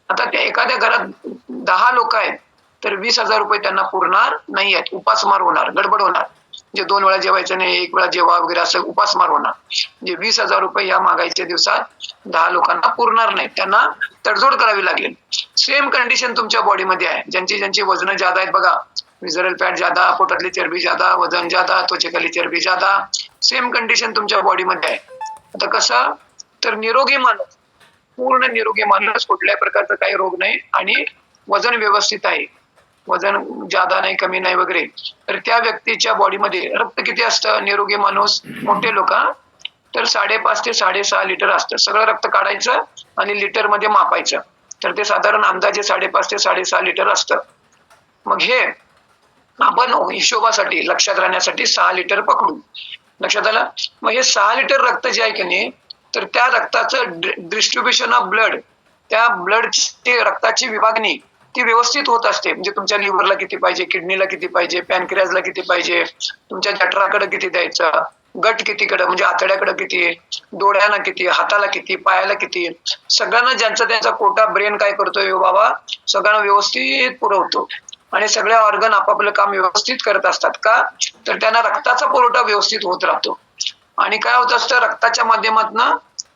[SPEAKER 1] आता त्या एखाद्या घरात 10 लोक आहेत, तर 20,000 रुपये त्यांना पुरणार नाही आहेत, उपासमार होणार, गडबड होणार. म्हणजे 2 वेळा जेवायचं नाही, 1 वेळा जेवा वगैरे असं उपासमार होणार. म्हणजे 20,000 रुपये या महागाईच्या दिवसात 10 लोकांना पुरणार नाही, त्यांना तडजोड करावी लागेल. सेम कंडिशन तुमच्या बॉडीमध्ये आहे. ज्यांची वजन ज्यादा आहेत बघा, व्हिजरल फॅट ज्यादा, पोटातली चरबी ज्यादा, वजन ज्यादा, त्वचेखाली चरबी ज्यादा, सेम कंडिशन तुमच्या बॉडीमध्ये आहे. आता कसं? तर निरोगी माणूस, पूर्ण निरोगी माणूस, कुठल्याही प्रकारचा काही रोग नाही आणि वजन व्यवस्थित आहे, वजन ज्यादा नाही, कमी नाही वगैरे, तर त्या व्यक्तीच्या बॉडीमध्ये रक्त किती असतं? निरोगी माणूस, मोठे लोक, तर 5.5 ते 6.5 लिटर असतं. सगळं रक्त काढायचं आणि लिटर मध्ये मापायचं, तर ते साधारण अंदाजे 5.5 ते 6.5 लिटर असतं. मग हे आपण हिशोबासाठी लक्षात राहण्यासाठी 6 लिटर पकडू. लक्षात आलं? मग हे 6 लिटर रक्त जे आहे की नाही, तर त्या रक्ताचं डिस्ट्रीब्युशन ऑफ ब्लड, त्या ब्लडची रक्ताची विभागणी ती व्यवस्थित होत असते. म्हणजे तुमच्या लिव्हरला किती पाहिजे, किडनीला किती पाहिजे, पॅनक्रियाजला किती पाहिजे, तुमच्या जठराकडे किती द्यायचं, गट कितीकडे म्हणजे आतड्याकडे किती, डोळ्यांना किती, हाताला किती, पायाला किती, सगळ्यांना ज्यांचा त्यांचा कोटा ब्रेन काय करतोय बाबा, सगळ्यांना व्यवस्थित पुरवतो. आणि सगळ्या ऑर्गन आपापलं काम व्यवस्थित करत असतात. का? तर त्यांना रक्ताचा पुरवठा व्यवस्थित होत राहतो. आणि काय होत असतं? रक्ताच्या माध्यमातून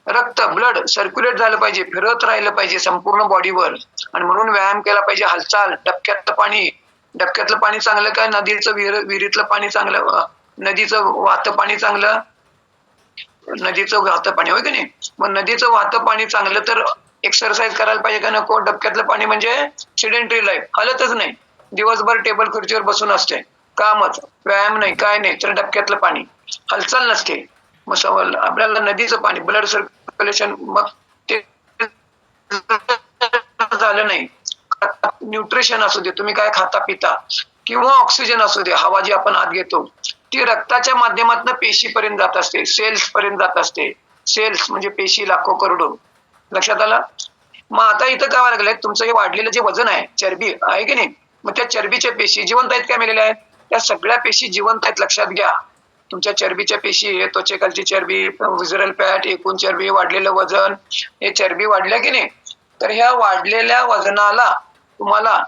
[SPEAKER 1] रक्त, ब्लड सर्क्युलेट झालं पाहिजे, फिरत राहिलं पाहिजे संपूर्ण बॉडीवर. आणि म्हणून व्यायाम केला पाहिजे, हालचाल. डबक्यातलं पाणी चांगलं काय? नदीचं विहिरीतलं पाणी चांगलं, नदीचं वाहतं पाणी चांगलं, नदीचं वाहतं पाणी होय की नाही? मग नदीचं वाहतं पाणी चांगलं तर एक्सरसाइज करायला पाहिजे का नको? डबक्यातलं पाणी म्हणजे सिडेंटरी लाईफ, हलतच नाही, दिवसभर टेबल खुर्चीवर बसून असते, कामच, व्यायाम नाही, काय नाही, तर डबक्यातलं पाणी, हालचाल नसते. मग आपल्याला नदीचं पाणी, ब्लड सर्क्युलेशन, मग ते झालं नाही, न्यूट्रिशन असू दे, तुम्ही काय खाता पिता, किंवा ऑक्सिजन असू दे, हवा जी आपण आत घेतो, ती रक्ताच्या माध्यमातून पेशीपर्यंत जात असते, सेल्स पर्यंत जात असते. सेल्स म्हणजे पेशी, लाखो करोडो. लक्षात आलं? मग आता इथं काय लागलंय, तुमचं हे वाढलेलं जे वजन आहे, चरबी आहे की नाही, मग त्या चरबीच्या पेशी जिवंत आहेत का मेलेल्या आहेत? त्या सगळ्या पेशी जिवंत आहेत, लक्षात घ्या. तुमच्या चरबीच्या पेशी, त्वचेखालची चरबी, व्हिजरल फॅट, एकूण चरबी, वाढलेलं वजन, हे चरबी वाढल्या की नाही, तर ह्या वाढलेल्या वजनाला तुम्हाला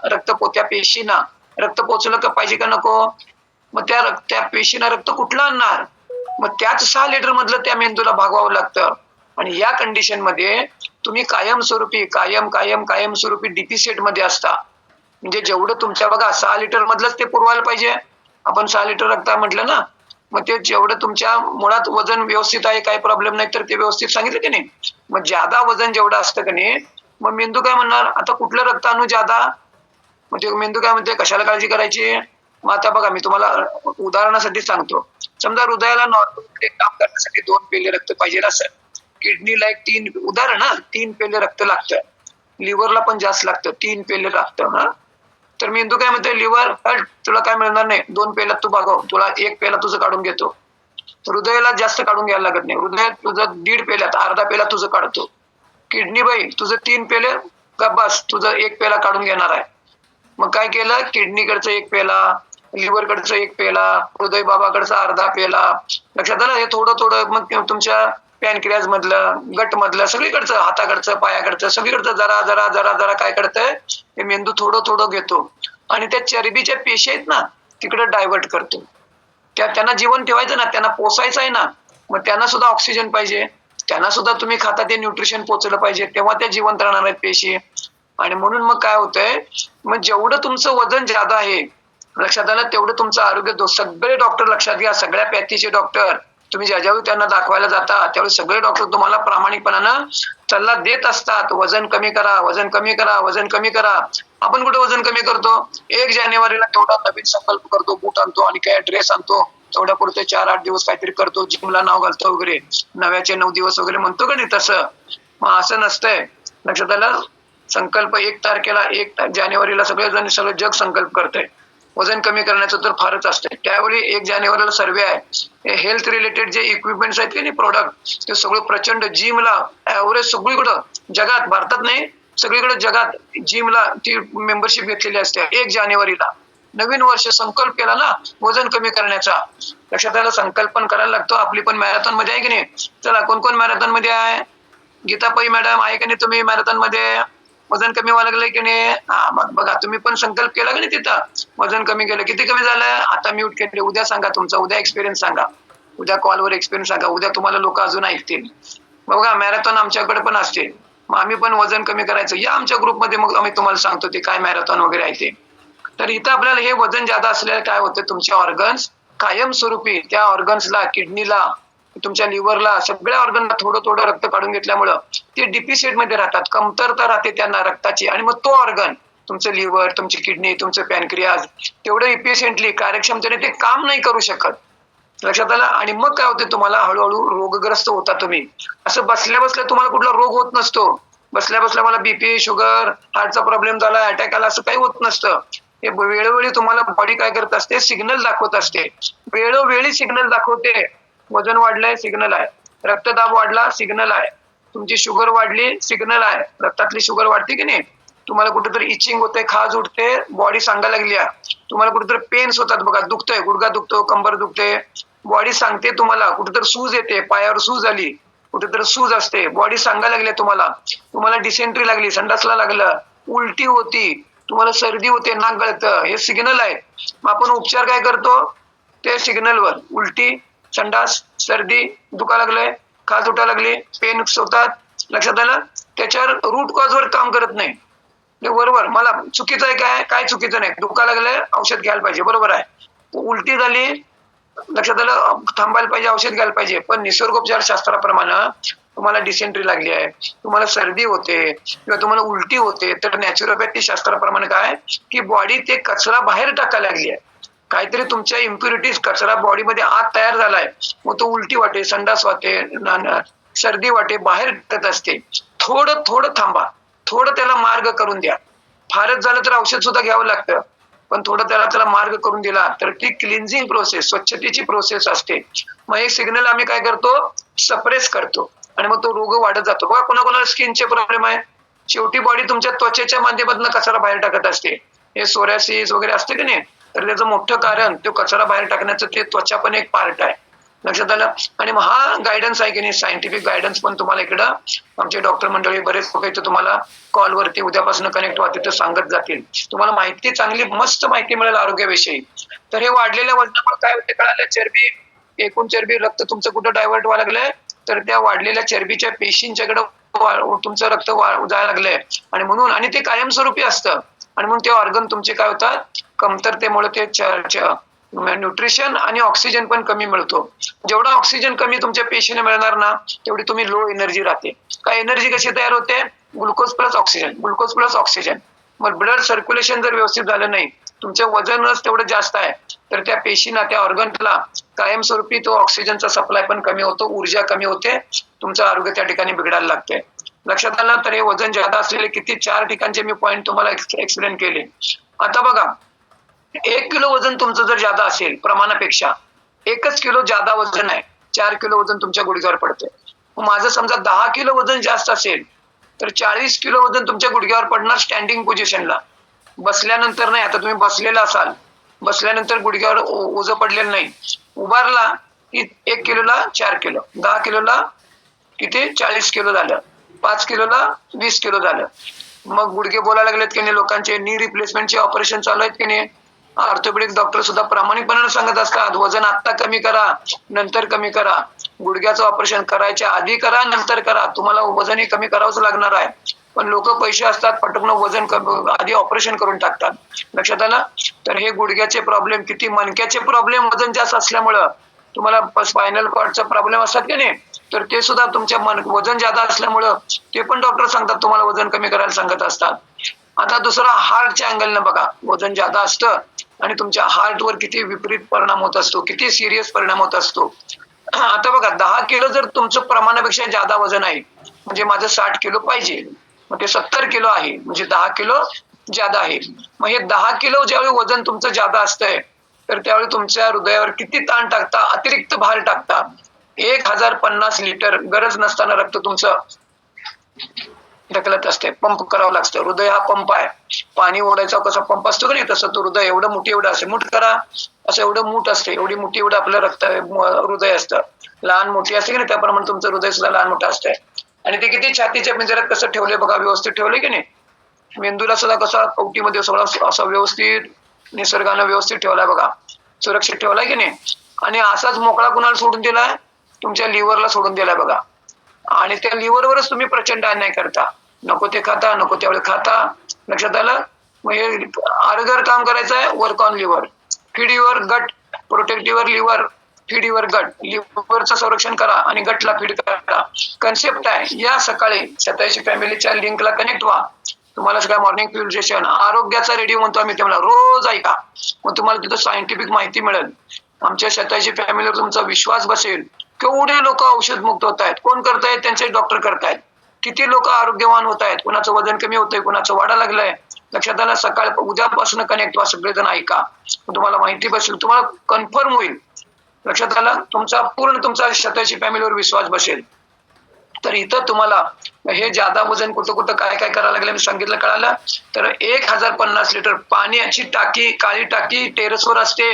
[SPEAKER 1] त्या पेशींना रक्त पोचलं का पाहिजे का नको? मग त्या पेशींना रक्त कुठलं आणणार? मग त्याच 6 लिटर मधलं त्या मेंदूला भागवावं लागतं. आणि या कंडिशन मध्ये तुम्ही कायमस्वरूपी डिफिसिट मध्ये असता. म्हणजे जेवढं तुमच्या बघा 6 लिटर मधलंच ते पुरवायला पाहिजे. आपण 6 लिटर रक्त म्हटलं ना, मग ते जेवढं तुमच्या मुळात वजन व्यवस्थित आहे, काही प्रॉब्लेम नाही तर ते व्यवस्थित सांगितलं की नाही. मग ज्यादा वजन जेवढं असतं की नाही, मग मेंदू काय म्हणणार, आता कुठलं रक्त आणू ज्यादा? मग ते मेंदू काय म्हणते, कशाला काळजी करायची? मग आता बघा मी तुम्हाला उदाहरणासाठी सांगतो. समजा हृदयाला नॉर्मल काम करण्यासाठी 2 पेले रक्त पाहिजे असेल, किडनीला 3 पेले रक्त लागतं, लिव्हरला पण जास्त लागतं, 3 पेले लागतं ना. तर मेंदू काय म्हणते, लिव्हर हट, तुला काय मिळणार नाही, 2 पेल्यात तू भागव, तुला 1 पेला तुझं काढून घेतो. हृदयाला जास्त काढून घ्यायला लागत नाही, हृदयात तुझं 1.5 पेल्यात अर्धा पेला तुझं काढतो. किडनी बाई तुझं 3 पेले का बस, तुझं 1 पेला काढून घेणार आहे. मग काय केलं, किडनीकडचं 1 पेला, लिव्हरकडचं 1 पेला, हृदय बाबाकडचा अर्धा पेला. लक्षात आलं? हे थोडं थोडं मग तुमच्या पॅनक्रियाज मधलं, गट मधलं, सगळीकडचं, हाताकडचं, पायाकडचं, सगळीकडचं जरा जरा जरा जरा काय करतंय, हे मेंदू थोडं थोडं घेतो आणि त्या चरबीच्या पेशी आहेत ना तिकडे डायव्हर्ट करतो. त्यांना जीवन ठेवायचं ना, त्यांना पोसायचं आहे ना, मग त्यांना सुद्धा ऑक्सिजन पाहिजे, त्यांना सुद्धा तुम्ही खाता ते न्यूट्रिशन पोचलं पाहिजे, तेव्हा त्या जिवंत राहणार आहेत पेशी. आणि म्हणून मग काय होतंय, मग जेवढं तुमचं वजन ज्यादा आहे, लक्षात आलं, तेवढं तुमचं आरोग्य. सगळे डॉक्टर लक्षात घ्या, सगळ्या पॅथीचे डॉक्टर, तुम्ही ज्यावेळी त्यांना दाखवायला जाता त्यावेळी सगळे डॉक्टर तुम्हाला प्रामाणिकपणानं सल्ला देत असतात, वजन कमी करा, वजन कमी करा, वजन कमी करा. आपण कुठे वजन कमी करतो? 1 जानेवारीला तेवढा नवीन संकल्प करतो, बूट आणतो आणि काय ड्रेस आणतो, तेवढ्या पुरते 4-8 दिवस काहीतरी करतो, जिमला नाव घालतो वगैरे, 9 दिवस वगैरे म्हणतो का नाही तसं. मग असं नसतंय. लक्षात आलं? संकल्प 1 तारखेला 1 जानेवारीला सगळं जग संकल्प करतंय. वजन कमी करण्याचं तर फारच असतंय. त्यावेळी 1 जानेवारीला सर्वे आहे. हे हेल्थ रिलेटेड जे इक्विपमेंट्स आहेत की नाही, प्रोडक्ट, ते सगळं प्रचंड जिमला ॲव्हरेज सगळीकडं जगात, भारतात नाही सगळीकडे जगात जिमला ती मेंबरशिप घेतलेली असते. 1 जानेवारीला नवीन वर्ष संकल्प केला ना वजन कमी करण्याचा. लक्षात आलं? संकल्पन करायला लागतो. आपली पण मॅरेथॉन मध्ये आहे की नाही? चला, कोण कोण मॅरेथॉन मध्ये आहे? गीतापाई मॅडम आहे की नाही तुम्ही मॅरेथॉन मध्ये? वजन कमी व्हायला लागलंय की नाही? हा, मग बघा तुम्ही पण संकल्प केला की नाही तिथं, वजन कमी केलं. किती कमी झालं? आता म्यूट केले. उद्या सांगा तुमचा, उद्या एक्सपिरियन्स सांगा, उद्या कॉलवर एक्सपिरियन्स सांगा, उद्या तुम्हाला लोक अजून ऐकतील. बघा मॅरेथॉन आमच्याकडे पण असते, मग आम्ही पण वजन कमी करायचं या आमच्या ग्रुपमध्ये, मग आम्ही तुम्हाला सांगतो ते काय मॅरेथॉन वगैरे आहे ते. तर इथं आपल्याला हे वजन जादा असल्याने काय होतं, तुमचे ऑर्गन्स कायमस्वरूपी त्या ऑर्गन्सला, किडनीला, तुमच्या लिव्हरला, सगळ्या ऑर्गनला थोडं थोडं रक्त काढून घेतल्यामुळं ते डिफिसिट मध्ये राहतात, कमतरता राहते त्यांना रक्ताची. आणि मग तो ऑर्गन, तुमचं लिव्हर, तुमची किडनी, तुमचं पॅनक्रियाज तेवढं इफिशियंटली कार्यक्षमतेने ते काम नाही करू शकत. लक्षात आलं? आणि मग काय होते, तुम्हाला हळूहळू रोगग्रस्त होता तुम्ही. असं बसल्या बसल्या तुम्हाला कुठला रोग होत नसतो. बसल्या बसल्या मला बीपी, शुगर, हार्टचा प्रॉब्लेम झाला, अटॅक आला, असं काही होत नसतं. हे वेळोवेळी तुम्हाला बॉडी काय करत असते, सिग्नल दाखवत असते, वेळोवेळी सिग्नल दाखवते. वजन वाढलंय, सिग्नल आहे. रक्तदाब वाढला, सिग्नल आहे. तुमची शुगर वाढली, सिग्नल आहे. रक्तातली शुगर वाढते की नाही, तुम्हाला कुठेतरी इचिंग होते, खाज उठते, बॉडी सांगायला लागली. तुम्हाला कुठेतरी पेन्स होतात बघा, दुखतंय, गुडघा दुखतो, कंबर दुखते, बॉडी सांगते तुम्हाला. कुठेतरी सूज येते, पायावर सूज आली, कुठेतरी सूज असते, बॉडी सांगायला लागली तुम्हाला. तुम्हाला डिसेंट्री लागली, संडासला लागलं, उलटी होती, तुम्हाला सर्दी होते, नाक गळतं, हे सिग्नल आहे. मग आपण उपचार काय करतो, ते सिग्नलवर उलटी, संडास, सर्दी, दुखा लागलंय, खाज उठा लागली, पेन होतात, लक्षात आलं, त्याच्यावर रूट कॉज वर काम करत नाही. बरोबर, मला चुकीचं आहे काय चुकीचं नाही, दुखा लागलंय औषध घ्यायला पाहिजे, बरोबर आहे. उलटी झाली, लक्षात आलं, थांबायला पाहिजे, औषध घ्यायला पाहिजे. पण निसर्गोपचार शास्त्राप्रमाणे तुम्हाला डिसेंट्री लागली आहे, तुम्हाला सर्दी होते किंवा तुम्हाला उलटी होते, तर नॅचरोपॅथी शास्त्राप्रमाणे काय की बॉडी ते कचरा बाहेर टाकायला लागली आहे. काहीतरी तुमच्या इम्प्युरिटीज, कचरा बॉडीमध्ये आत तयार झालाय, मग तो उलटी वाटे, संडास वाटे, सर्दी वाटे, बाहेर टाकत असते. थोडं थोडं थांबा, थोडं त्याला मार्ग करून द्या. फारच झालं तर औषध सुद्धा घ्यावं लागतं, पण थोडं त्याला मार्ग करून दिला तर ती क्लिन्झिंग प्रोसेस, स्वच्छतेची प्रोसेस असते. मग एक सिग्नल आम्ही काय करतो, सप्रेस करतो आणि मग तो रोग वाढत जातो. बघा कोणाकोणाला स्किनचे प्रॉब्लेम आहे, शेवटी बॉडी तुमच्या त्वचेच्या माध्यमातून कचरा बाहेर टाकत असते. हे सोरायसिस वगैरे असते की नाही, तर त्याचं मोठं कारण तो कचरा बाहेर टाकण्याचं ते त्वचा पण एक पार्ट आहे. लक्षात आलं. आणि मग हा गायडन्स आहे की नाही, सायंटिफिक गायडन्स पण तुम्हाला इकडं आमचे डॉक्टर मंडळी बरेच लोक इथं तुम्हाला कॉलवरती उद्यापासून कनेक्ट व्हा, तिथं सांगत जातील. तुम्हाला माहिती चांगली मस्त माहिती मिळेल आरोग्याविषयी. तर हे वाढलेल्या वजनामुळे काय होते कळालं, चरबी, एकूण चरबी, रक्त तुमचं कुठं डायव्हर्ट व्हायला लागलंय, तर त्या वाढलेल्या चरबीच्या पेशींच्याकडे तुमचं रक्त जायला लागलंय. आणि म्हणून, आणि ते कायमस्वरूपी असतं, आणि म्हणून ते ऑर्गन तुमचे काय होतात, कमतरतेमुळे ते न्यूट्रिशन आणि ऑक्सिजन पण कमी मिळतो. जेवढा ऑक्सिजन कमी तुमच्या पेशीने मिळणार ना, तेवढी तुम्ही लो एनर्जी राहते. काय एनर्जी कशी तयार होते, glucose plus oxygen, glucose plus oxygen. मग ब्लड सर्क्युलेशन जर व्यवस्थित झालं नाही, तुमचं वजनच तेवढं जास्त आहे, तर त्या पेशीना, त्या ऑर्गनला कायमस्वरूपी तो ऑक्सिजनचा सप्लाय पण कमी होतो, ऊर्जा कमी होते, तुमचं आरोग्य त्या ठिकाणी बिघडायला लागते. लक्षात आलं. तर हे वजन जादा असलेले किती 4 ठिकाणचे मी पॉईंट तुम्हाला एक्सप्लेन केले. आता बघा, 1 किलो वजन तुमचं जर जादा असेल प्रमाणापेक्षा, 1 किलो जादा वजन आहे, 4 किलो वजन तुमच्या गुडघ्यावर पडते. माझं समजा 10 किलो वजन जास्त असेल, तर 40 किलो वजन तुमच्या गुडघ्यावर पडणार स्टँडिंग पोझिशनला. बसल्यानंतर नाही. आता तुम्ही बसलेला असाल, बसल्यानंतर गुडघ्यावर ओझं पडलेलं नाही, उभारला की 1 किलोला 4 किलो, 10 किलोला किती 40 किलो झालं, 5 किलोला 20 किलो झालं. मग गुडघे बोलायला लागलेत की नाही लोकांचे, नी रिप्लेसमेंटचे ऑपरेशन चालू आहेत की नाही. ऑर्थोपेडिक डॉक्टर सुद्धा प्रामाणिकपणे सांगत असतात, वजन आत्ता कमी करा, नंतर कमी करा. गुडघ्याचं ऑपरेशन करायच्या आधी करा, नंतर करा, तुम्हाला वजनही कमी करावंच लागणार आहे. पण लोक पैसे असतात, पटकन वजन आधी ऑपरेशन करून टाकतात. लक्षात आलं. तर हे गुडघ्याचे प्रॉब्लेम, किती मणक्याचे प्रॉब्लेम वजन जास्त असल्यामुळं, तुम्हाला स्पायनल कॉर्डचा प्रॉब्लेम असतात की नाही, तर ते सुद्धा तुमच्या वजन जादा असल्यामुळं ते पण डॉक्टर सांगतात, तुम्हाला वजन कमी करायला सांगत असतात. आता दुसरा हार्टच्या अँगलनं बघा, वजन जादा असतं आणि तुमच्या हार्टवर किती विपरीत परिणाम होत असतो, किती सिरियस परिणाम होत असतो. आता बघा, 10 किलो जर तुमचं प्रमाणापेक्षा जादा वजन आहे, म्हणजे माझं 60 किलो पाहिजे, मग ते 70 किलो आहे, म्हणजे 10 किलो जादा आहे. मग हे 10 किलो ज्यावेळी वजन तुमचं जादा असतंय, तर त्यावेळी तुमच्या हृदयावर किती ताण टाकता, अतिरिक्त भार टाकता. 1050 लिटर गरज नसताना रक्त तुमचं ढकलत असते, पंप करावं लागतं. हृदय हा पंप आहे, पाणी ओढायचा कसा पंप असतो की नाही, तसं तो हृदय एवढं मोठी एवढं असते, मूठ करा असं एवढं मूठ असते, एवढी मोठी एवढं आपलं रक्त हृदय असतं. लहान मोठी असते की नाही, त्याप्रमाणे तुमचं हृदय सुद्धा लहान मोठं असतंय. आणि ते किती छातीच्या पिंजऱ्यात कसं ठेवलंय बघा, व्यवस्थित ठेवलंय की नाही. मेंदूला सुद्धा कसा कवटीमध्ये सगळं असं व्यवस्थित निसर्गानं व्यवस्थित ठेवलाय बघा, सुरक्षित ठेवलाय की नाही. आणि असाच मोकळा कुणाला सोडून दिलाय, तुमच्या लिव्हरला सोडून दिलाय बघा. आणि त्या लिव्हरवरच तुम्ही प्रचंड अन्याय करता, नको ते खाता, नको त्यावेळी खाता. लक्षात आलं. मग हे आरोग्यावर काम करायचं आहे, work on liver, feed your gut, protect your liver, feed your gut. लिव्हरचं संरक्षण करा आणि गटला फीड करा. कन्सेप्ट आहे. या सकाळी 27 फॅमिलीच्या लिंकला कनेक्ट व्हा. तुम्हाला सगळ्या मॉर्निंग फ्युल सेशन, आरोग्याचा रेडिओ म्हणतो आम्ही, तुम्हाला रोज ऐका, मग तुम्हाला तिथं सायंटिफिक माहिती मिळेल. आमच्या 27 फॅमिलीवर तुमचा विश्वास बसेल. केवढे लोक औषध मुक्त होत आहेत, कोण करतायत, त्यांचे डॉक्टर करतायत. किती लोक आरोग्यवान होत आहेत, कुणाचं वजन कमी होतंय, कुणाचं वाढायला लागलंय. लक्षात आलं. सकाळ उद्यापासून कनेक्ट व्हा, सगळेजण ऐका, तुम्हाला माहिती बसेल, तुम्हाला कन्फर्म होईल. लक्षात आलं. तुमचा पूर्ण तुमचा 27 फॅमिलीवर विश्वास बसेल. तर इथं तुम्हाला हे जादा वजन कुठं कुठं काय काय करायला लागलं मी सांगितलं, कळालं. तर 1050 लिटर पाण्याची टाकी, काळी टाकी टेरेसवर असते,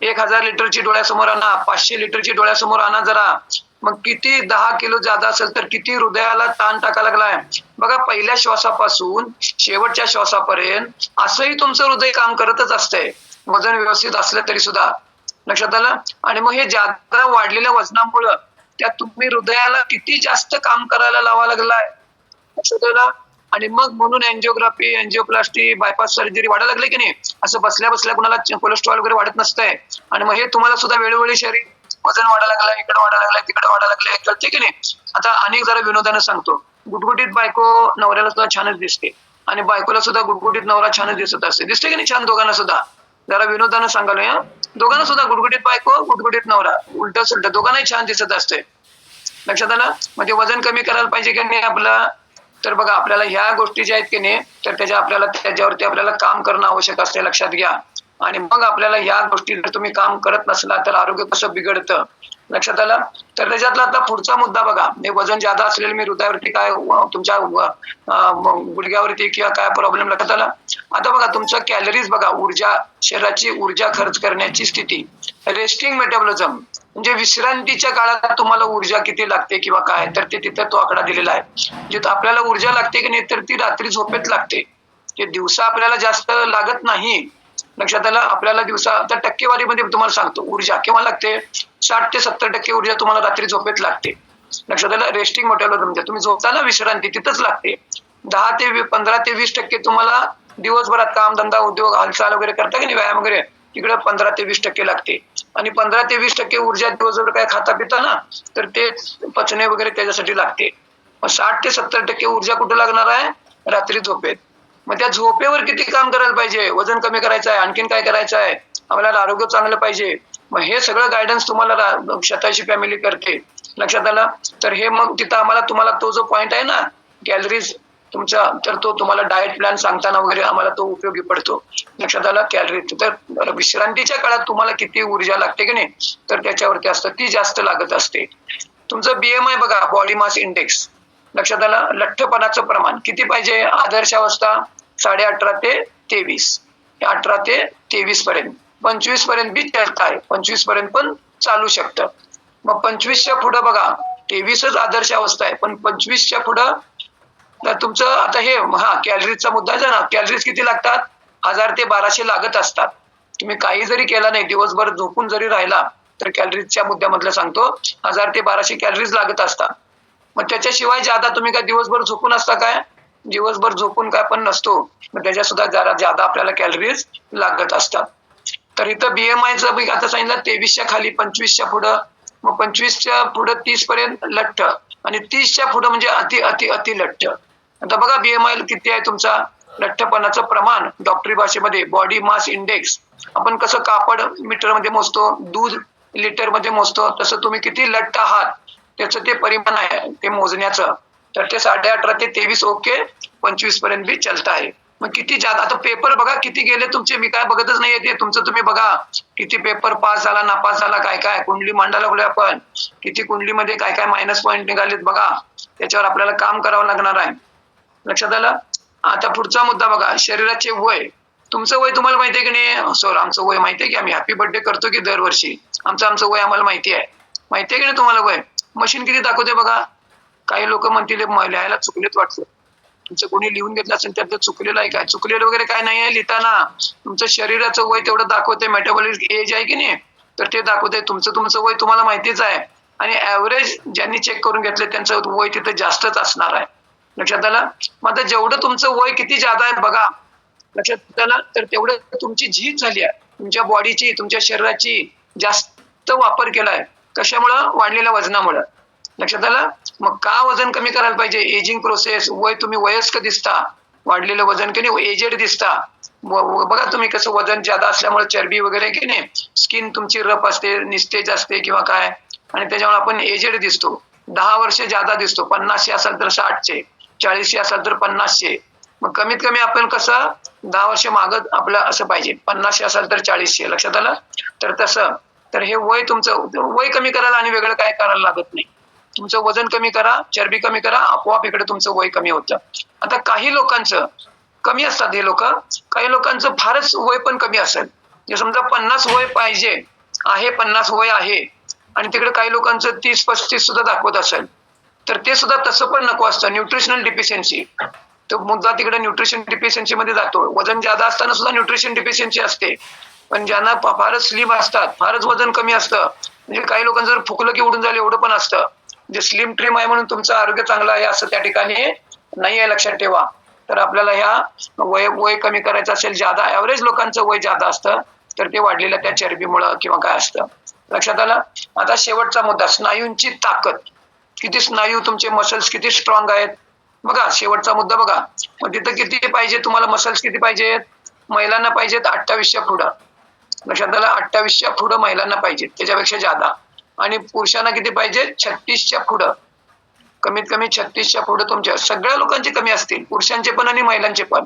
[SPEAKER 1] 1000 लिटरची डोळ्यासमोर आणा, 500 लिटरची डोळ्यासमोर आणा जरा. मग किती 10 किलो जादा असेल तर किती हृदयाला ताण टाकायला लागलाय बघा. पहिल्या श्वासापासून शेवटच्या श्वासापर्यंत असंही तुमचं हृदय काम करतच असतंय, वजन व्यवस्थित असलं तरी सुद्धा. लक्षात आलं. आणि मग हे जादा वाढलेल्या वजनामुळं त्यात तुम्ही हृदयाला किती जास्त काम करायला लावा लागलाय, लक्षात आलं. आणि मग म्हणून एन्जिओग्राफी, एन्जिओप्लास्टी, बायपास सर्जरी वाढायला लागले की नाही. असं बसल्या बसल्या कुणाला कोलेस्ट्रॉल वगैरे वाढत नसतंय. आणि मग हे तुम्हाला सुद्धा वेळोवेळी शरीर वजन वाढायला लागलाय, इकडे वाढायला लागलाय, तिकडे वाढायला लागलाय, कळते की नाही. आता अनेक जरा विनोदानं सांगतो, गुटगुटीत बायको नवऱ्याला सुद्धा छानच दिसते, आणि बायकोला सुद्धा गुटगुटीत नवरा छानच दिसत असते, दिसते की नाही छान दोघांना सुद्धा. जरा विनोदानं सांगालोय, दोघांना सुद्धा गुटगुटीत बायको, गुटगुटीत नवरा, उलट सुलट दोघांनाही छान दिसत असते. लक्षात आलं. म्हणजे वजन कमी करायला पाहिजे की नाही आपलं. तर बघा, आपल्याला ह्या गोष्टी ज्या आहेत की नाही, तर त्याच्यावरती आपल्याला काम करणं आवश्यक असते, लक्षात घ्या. आणि मग आपल्याला ह्या गोष्टी जर तुम्ही काम करत नसला तर आरोग्य कसं बिघडतं, लक्षात आलं. तर त्याच्यातला आता पुढचा मुद्दा बघा, हे वजन जादा असलेलं मी हृदयावरती काय तुमच्या गुडघ्यावरती किंवा काय प्रॉब्लेम, लक्षात आला. आता बघा तुमचं कॅलरीज बघा, ऊर्जा, शरीराची ऊर्जा खर्च करण्याची स्थिती, रेस्टिंग मेटाबॉलिझम, म्हणजे विश्रांतीच्या काळात तुम्हाला ऊर्जा किती लागते किंवा काय, तर ते तिथं तो आकडा दिलेला आहे. जिथं आपल्याला ऊर्जा लागते की नाही, तर ती रात्री झोपेत लागते. ते दिवसा आपल्याला जास्त लागत नाही. लक्षात आलं? आपल्याला दिवसा आता टक्केवारीमध्ये तुम्हाला सांगतो, ऊर्जा केव्हा लागते? 60 ते 70% ऊर्जा तुम्हाला रात्री झोपेत लागते. लक्षात आलं? रेस्टिंग मोठ्याला तुमच्या तुम्ही झोपता ना, विश्रांती तिथंच लागते. 15 ते 20% तुम्हाला दिवसभरात कामधंदा, उद्योग, हालचाल वगैरे करता की नाही, व्यायाम वगैरे, तिकडे 15 ते 20% लागते. आणि 15 ते 20% ऊर्जा दिवसभर काय खाता पिता ना, तर ते पचणे वगैरे त्याच्यासाठी लागते. मग 60 ते 70% ऊर्जा कुठे लागणार आहे? रात्री झोपेत. मग त्या झोपेवर किती काम करायला पाहिजे? वजन कमी करायचं आहे, आणखीन काय करायचं आहे, आपल्याला आरोग्य चांगलं पाहिजे. मग हे सगळं गायडन्स तुम्हाला शतायशी फॅमिली करते. लक्षात आलं? तर हे मग तिथं आम्हाला तुम्हाला तो जो पॉइंट आहे ना, कॅलरीज तुमचा, तर तो तुम्हाला डाएट प्लॅन सांगताना वगैरे आम्हाला तो उपयोगी पडतो. लक्षात आलं? कॅलरीज. तर विश्रांतीच्या काळात तुम्हाला किती ऊर्जा लागते की नाही, तर त्याच्यावरती असतं, ती जास्त लागत असते. तुमचं BMI बघा, बॉडी मास इंडेक्स. लक्षात आलं? लठ्ठपणाचं प्रमाण किती पाहिजे? आदर्श अवस्था 18.5 ते 23. 18 ते 23 पर्यंत. 25 पर्यंत बी चलता आहे, 25 पर्यंत पण चालू शकतं. मग 25च्या पुढं बघा, 23च आदर्श अवस्था आहे, पण 25च्या पुढं तर तुमचं आता हे कॅलरीजचा मुद्दा आहे ना, कॅलरीज किती लागतात? 1000 ते 1200 लागत असतात. तुम्ही काही जरी केला नाही, दिवसभर झोपून जरी राहिला, तर कॅलरीजच्या मुद्द्यामधलं सांगतो, 1000 ते 1200 कॅलरीज लागत असतात. मग त्याच्याशिवाय ज्यादा तुम्ही काय दिवसभर झोपून असता काय? दिवसभर झोपून काय पण नसतो. मग त्याच्या सुद्धा जरा ज्यादा आपल्याला कॅलरीज लागत असतात. तर इथं BMIचं मी आता सांगितलं 23च्या खाली, 25च्या पुढं, मग 25च्या पुढं 30 पर्यंत लठ्ठ, आणि 30च्या पुढं म्हणजे अति अति अति लठ्ठ. आता बघा BMI किती आहे तुमचा, लठ्ठपणाचं प्रमाण डॉक्टरी भाषेमध्ये बॉडी मास इंडेक्स. आपण कसं कापड मीटरमध्ये मोजतो, दूध लिटरमध्ये मोजतो, तसं तुम्ही किती लठ्ठ आहात त्याचं ते परिमाण आहे ते मोजण्याचं. तर ते 18.5 ते 23 ओके, 25 पर्यंत बी चलत आहे. मग किती जादा, आता पेपर बघा किती गेले तुमचे, मी काय बघतच नाहीये ते तुमचं, तुम्ही बघा किती पेपर पास झाला, नापास झाला, काय काय कुंडली मांडायला लागलोय आपण, किती कुंडलीमध्ये काय काय मायनस पॉईंट निघालेत बघा. त्याच्यावर आपल्याला काम करावं लागणार आहे. लक्षात आलं? आता पुढचा मुद्दा बघा, शरीराचे वय. तुमचं वय तुम्हाला माहितीये की नाही? सर आमचं वय माहितीये की आम्ही हॅपी बर्थडे करतो की दरवर्षी, आमचं वय आम्हाला माहिती आहे. माहितीये की नाही तुम्हाला वय? मशीन किती दाखवते बघा. काही लोक म्हणतील लिहायला चुकलेत वाटतं. तुमचं कोणी लिहून घेतलं असेल त्यात चुकलेलं आहे काय? चुकलेलं वगैरे काय नाही आहे लिहिताना. तुमचं शरीराचं वय तेवढं दाखवते, मेटाबॉलिक एज आहे की नाही, तर ते दाखवते. तुमचं वय तुम्हाला माहितीच आहे. आणि ऍव्हरेज ज्यांनी चेक करून घेतले त्यांचं वय तिथं जास्तच असणार आहे. लक्षात आलं? मग आता जेवढं तुमचं वय किती जादा आहे बघा, लक्षात आलं, तर तेवढं तुमची झीज झाली आहे. तुमच्या बॉडीची, तुमच्या शरीराची जास्त वापर केलाय. कशामुळं? वाढलेल्या वजनामुळं. लक्षात आलं? मग का वजन कमी करायला पाहिजे? एजिंग प्रोसेस, वय, तुम्ही वयस्क दिसता, वाढलेलं वजन की नाही, एजेड दिसता. बघा तुम्ही कसं वजन जादा असल्यामुळे चरबी वगैरे की नाही, स्किन तुमची रफ असते, निस्तेज असते किंवा काय, आणि त्याच्यामुळे आपण एजेड दिसतो. 10 वर्ष जादा दिसतो. 50 असेल तर 60चे, 40 असेल तर 50चे. मग कमीत कमी आपण कसं 10 वर्ष मागत आपलं असं पाहिजे, 50 असेल तर 40चे. लक्षात आलं? तर तसं, तर हे वय तुमचं वय कमी करायला आणि वेगळं काय करायला लागत नाही. तुमचं वजन कमी करा, चरबी कमी करा, आपोआप इकडे तुमचं वय कमी होतं. आता काही लोकांचं कमी असतात हे लोक, काही लोकांचं फारच वय पण कमी असेल. जे समजा 50 वय पाहिजे आहे, 50 वय आहे, आणि तिकडे काही लोकांचं 30-35 सुद्धा दाखवत असेल, तर ते सुद्धा तसं पण नको असतं. न्यूट्रिशनल डिफिशियन्सी, तो मुद्दा तिकडे न्यूट्रिशन डिफिशियन्सी मध्ये जातो. वजन जादा असताना सुद्धा न्यूट्रिशन डिफिशियन्सी असते. पण ज्यांना फारच स्लिम असतात, फारच वजन कमी असतं, म्हणजे काही लोकांचं जर फुकलं की उडून जाईल एवढं पण असतं. म्हणजे स्लिम ट्रिम आहे म्हणून तुमचं आरोग्य चांगलं आहे असं त्या ठिकाणी नाही आहे, लक्षात ठेवा. तर आपल्याला ह्या वय कमी करायचं असेल, जादा ऍव्हरेज लोकांचं वय जादा असतं, तर ते वाढलेलं त्या चरबीमुळं किंवा काय असतं. लक्षात आलं? आता शेवटचा मुद्दा, स्नायूंची ताकद. किती स्नायू, तुमचे मसल्स किती स्ट्रॉंग आहेत बघा. शेवटचा मुद्दा बघा. मग तिथं किती पाहिजे तुम्हाला मसल्स, किती पाहिजेत? महिलांना पाहिजेत 28च्या पुढं. लक्षात आलं? 28च्या पुढं महिलांना पाहिजे, त्याच्यापेक्षा जादा. आणि पुरुषांना किती पाहिजे? 36च्या पुढं. कमीत कमी 36च्या पुढे तुमच्या सगळ्या लोकांचे कमी असतील, पुरुषांचे पण आणि महिलांचे पण.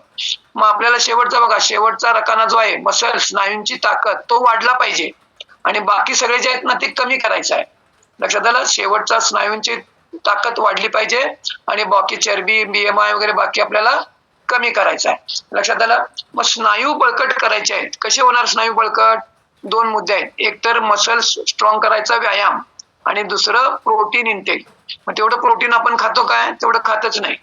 [SPEAKER 1] मग आपल्याला शेवटचा बघा, शेवटचा रकाना जो आहे मसल, स्नायूंची ताकद, तो वाढला पाहिजे. आणि बाकी सगळे जे आहेत ना ते कमी करायचं आहे. लक्षात आलं? शेवटचा स्नायूंची ताकद वाढली पाहिजे, आणि बाकी चरबी, BMI वगैरे बाकी आपल्याला कमी करायचं आहे. लक्षात आलं? मग स्नायू बळकट करायचे आहेत. कसे होणार स्नायू बळकट? 2 मुद्दे आहेत. एक तर मसल स्ट्रॉंग करायचा व्यायाम आणि दुसरं प्रोटीन इनटेक. मग तेवढं प्रोटीन आपण खातो काय? तेवढं खातच नाही.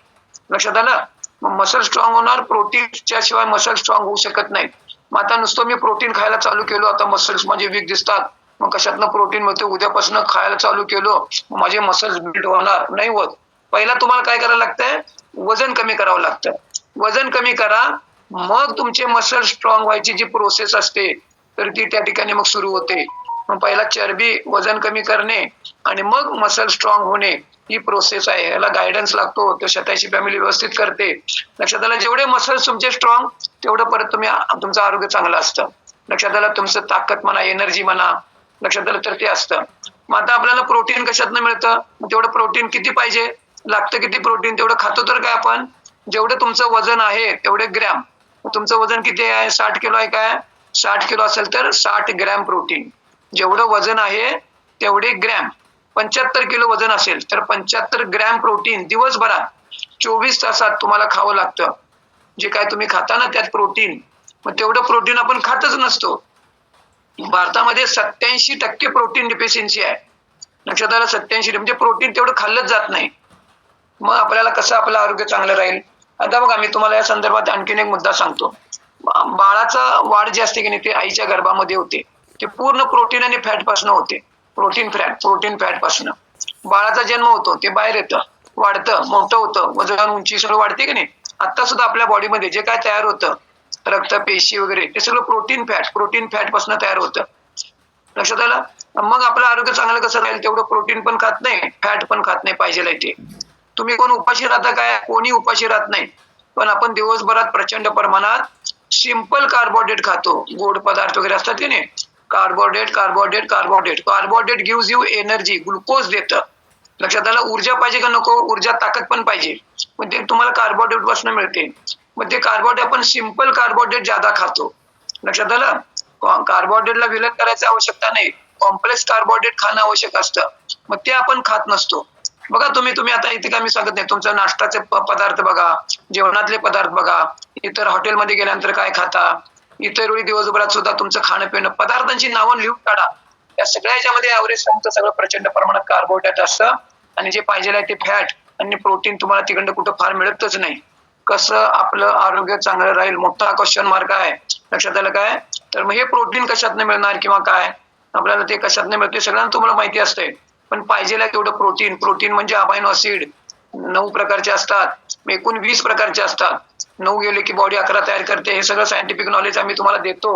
[SPEAKER 1] लक्षात आलं? मग मसल स्ट्रॉंग होणार, प्रोटीनच्या शिवाय मसल स्ट्रॉंग होऊ शकत नाहीत. मग आता नुसतं मी प्रोटीन खायला चालू केलो, आता मसल्स माझे वीक दिसतात, मग कशातनं प्रोटीन मिळते? उद्यापासून खायला चालू केलो, माझे मसल्स बिल्ड होणार नाही होत. पहिला तुम्हाला काय करायला लागतंय? वजन कमी करावं लागतं. वजन कमी करा, मग तुमचे मसल स्ट्रॉंग व्हायची जी प्रोसेस असते तर ती त्या ठिकाणी मग सुरू होते. मग पहिला चरबी वजन कमी करणे आणि मग मसल स्ट्रॉंग होणे ही प्रोसेस आहे. याला गायडन्स लागतो, तो 87 फॅमिली व्यवस्थित करते. लक्षात आलं? जेवढे मसल्स तुमचे स्ट्रॉंग तेवढं परत तुमचं आरोग्य चांगलं असतं. लक्षात आलं? तुमचं ताकद म्हणा, एनर्जी म्हणा, लक्षात आलं तर ते असतं. मग आता आपल्याला प्रोटीन कशातनं मिळतं? तेवढं प्रोटीन किती पाहिजे? लागतं किती प्रोटीन? तेवढं खातो तर काय आपण? जेवढं तुमचं वजन आहे तेवढे ग्रॅम. तुमचं वजन किती आहे? 60 किलो आहे काय? 60 किलो असेल तर 60 ग्रॅम प्रोटीन. जेवढं वजन आहे तेवढे ग्रॅम. 75 किलो वजन असेल तर 75 ग्रॅम प्रोटीन दिवसभरात 24 तासात तुम्हाला खावं लागतं. जे काय तुम्ही खाता ना त्यात प्रोटीन, मग तेवढं प्रोटीन आपण खातच नसतो. भारतामध्ये 87% प्रोटीन डिफिशियन्सी आहे. लक्षात आलं? 87 म्हणजे प्रोटीन तेवढं खाल्लंच जात नाही. मग आपल्याला कसं आपलं आरोग्य चांगलं राहील? आता बघा, मी तुम्हाला या संदर्भात आणखीन एक मुद्दा सांगतो. बाळाचा वाढ जे असते की नाही ते आईच्या गर्भामध्ये होते, ते पूर्ण प्रोटीन आणि फॅट पासून होते. प्रोटीन फॅट पासून बाळाचा जन्म होतो, ते बाहेर येतं, वाढतं, मोठं होतं, वजन उंची सगळं वाढते की नाही. आता सुद्धा आपल्या बॉडीमध्ये जे काय तयार होतं, रक्त, पेशी वगैरे, ते सगळं प्रोटीन फॅट पासून तयार होतं. लक्षात आलं? मग आपलं आरोग्य चांगलं कसं राहील? तेवढं प्रोटीन पण खात नाही, फॅट पण खात नाही पाहिजे ते. तुम्ही कोण उपाशी राहता काय? कोणी उपाशी राहत नाही. पण आपण दिवसभरात प्रचंड प्रमाणात सिंपल कार्बोहायड्रेट खातो. गोड पदार्थ वगैरे असतात की नाही, carbohydrate gives you energy, glucose देतं. लक्षात आलं? ऊर्जा पाहिजे का नको? ऊर्जा, ताकद पण पाहिजे. मग ते तुम्हाला कार्बोहायड्रेट पासून मिळते. मग ते कार्बोहायड्रेट आपण सिंपल कार्बोहायड्रेट ज्यादा खातो. लक्षात आलं? कार्बोहायड्रेटला विलग करायची आवश्यकता नाही, कॉम्प्लेक्स कार्बोहायड्रेट खाणं आवश्यक असतं. मग ते आपण खात नसतो. बघा, तुम्ही आता इथे काय मी सांगत नाही, तुमचा नाश्ताचे पदार्थ बघा, जेवणातले पदार्थ बघा, इतर हॉटेलमध्ये गेल्यानंतर काय खाता, इतर वेळी दिवसभरात सुद्धा तुमचं खाणं पिणं, पदार्थांची नावं लिहून काढा. या सगळ्या ह्याच्यामध्ये ऍव्हरेज तुमचं सगळं प्रचंड प्रमाणात कार्बोहायड्रेट असतं आणि जे पाहिजे आहे ते फॅट आणि प्रोटीन तुम्हाला तिकडनं कुठं फार मिळतच नाही. कसं आपलं आरोग्य चांगलं राहील? मोठा क्वेश्चन मार्क आहे. लक्षात आलं काय? तर मग हे प्रोटीन कशातनं मिळणार किंवा काय आपल्याला ते कशातनं मिळते सगळ्यांना तुम्हाला माहिती असते. पण पाहिजे तेवढं प्रोटीन म्हणजे अमायनो ऍसिड 9 प्रकारचे असतात, एकूण 20 प्रकारचे असतात. 9 गेले की बॉडी 11 तयार करते. हे सगळं सायंटिफिक नॉलेज आम्ही तुम्हाला देतो.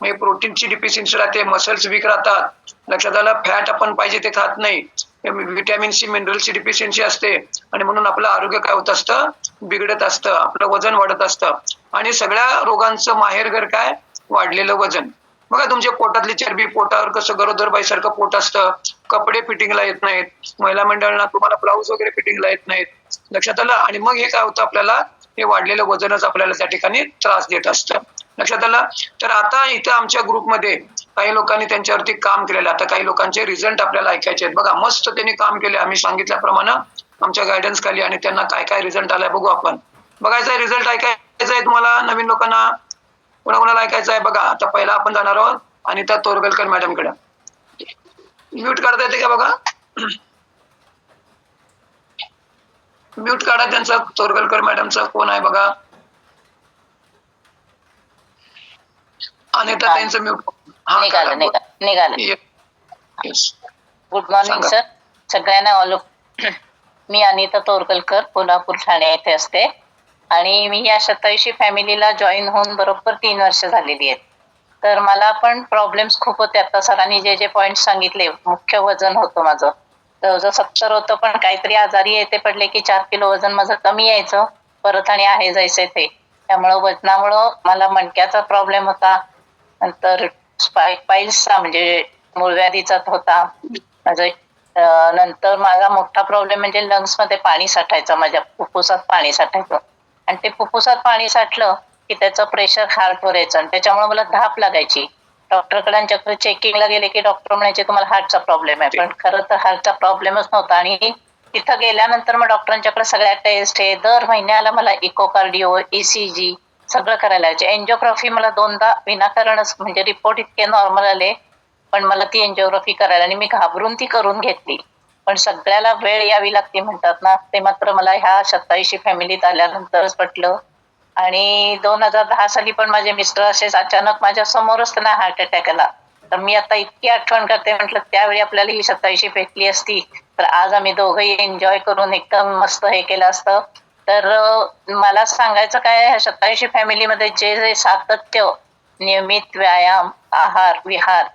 [SPEAKER 1] मग प्रोटीनची डिफिशियन्सी राहते, मसल्स वीक राहतात. लक्षात आलं? फॅट आपण पाहिजे ते खात नाही, व्हिटॅमिन सी, मिनरलची डिफिशियन्सी असते आणि म्हणून आपलं आरोग्य काय होत असतं? बिघडत असतं, आपलं वजन वाढत असतं आणि सगळ्या रोगांचं माहेरघर काय? वाढलेलं वजन. बघा, तुमच्या पोटातली चरबी, पोटावर कसं गरोदरबाईसारखं पोट असतं, कपडे फिटिंगला येत नाहीत, महिला मंडळांना तुम्हाला ब्लाऊज वगैरे फिटिंगला येत नाहीत. लक्षात आलं? आणि मग हे काय होतं? आपल्याला हे वाढलेलं वजनच आपल्याला त्या ठिकाणी त्रास देत असतं. लक्षात आलं? तर आता इथं आमच्या ग्रुपमध्ये काही लोकांनी त्यांच्यावरती काम केलेलं, आता काही लोकांचे रिझल्ट आपल्याला ऐकायचे आहेत. बघा, मस्त त्यांनी काम केले आम्ही सांगितल्याप्रमाणे आमच्या गायडन्स खाली, आणि त्यांना काय काय रिझल्ट आलाय बघू आपण. बघायचा आहे रिझल्ट, ऐकायचा आहे तुम्हाला नवीन लोकांना? कोणाकोणाला ऐकायचं आहे बघा. आता पहिला आपण जाणार आहोत अनिता तोरगलकर मॅडम कडे. म्यूट करता येते का बघा? म्यूट काढा त्यांचा, तोरगलकर मॅडमचा कोण आहे बघा. अनिता त्यांचं म्यूट.
[SPEAKER 2] गुड मॉर्निंग सर सगळ्यांना. मी अनिता तोरगलकर, कोल्हापूर ठाणे येथे असते आणि मी या 87 फॅमिलीला जॉईन होऊन बरोबर 3 वर्ष झालेली आहेत. तर मला पण प्रॉब्लेम्स खूप होते. आता सरांनी जे जे पॉइंट सांगितले, मुख्य वजन होतं माझं जवळजवळ 70 होतं, पण काहीतरी आजारी येते पडले की 4 किलो वजन माझं कमी यायचं परत आणि आहे जायचं ते. त्यामुळं वजनामुळं मला मणक्याचा प्रॉब्लेम होता, नंतर पाईल्सचा म्हणजे मूळव्याधीचा होता माझं. नंतर माझा मोठा प्रॉब्लेम म्हणजे लंग्स मध्ये पाणी साठायचं, माझ्या फुफ्फुसात पाणी साठायचं आणि ते फुफ्फुसात पाणी साठलं की त्याचं प्रेशर हार्टवर यायचं आणि त्याच्यामुळे मला धाप लागायची. डॉक्टरकडे चेकिंगला गेले की डॉक्टर म्हणायचे तुम्हाला हार्टचा प्रॉब्लेम आहे, पण खरं तर हार्टचा प्रॉब्लेमच नव्हता. आणि तिथं गेल्यानंतर मग डॉक्टरांच्याकडे सगळ्या टेस्ट हे दर महिन्याला मला इकोकार्डिओ, ECG सगळं करायला लावायचे. एन्जिओग्राफी मला 2दा विनाकारणच, म्हणजे रिपोर्ट इतके नॉर्मल आले, पण मला ती एन्जिओग्राफी करायला, आणि मी घाबरून ती करून घेतली. पण सगळ्याला वेळ यावी लागते म्हणतात ना, ते मात्र मला ह्या 87 फॅमिलीत आल्यानंतरच पटलं. आणि 2010 साली पण माझे मिस्टर असेच अचानक माझ्या समोरच त्यांना हार्ट अटॅक आला. तर मी आता इतकी आठवण करते, म्हटलं त्यावेळी आपल्याला ही 87 भेटली असती तर आज आम्ही दोघंही एन्जॉय करून एकदम मस्त हे केलं असतं. तर मला सांगायचं काय, ह्या 87 फॅमिलीमध्ये जे जे सातत्य, नियमित व्यायाम, आहार, विहार,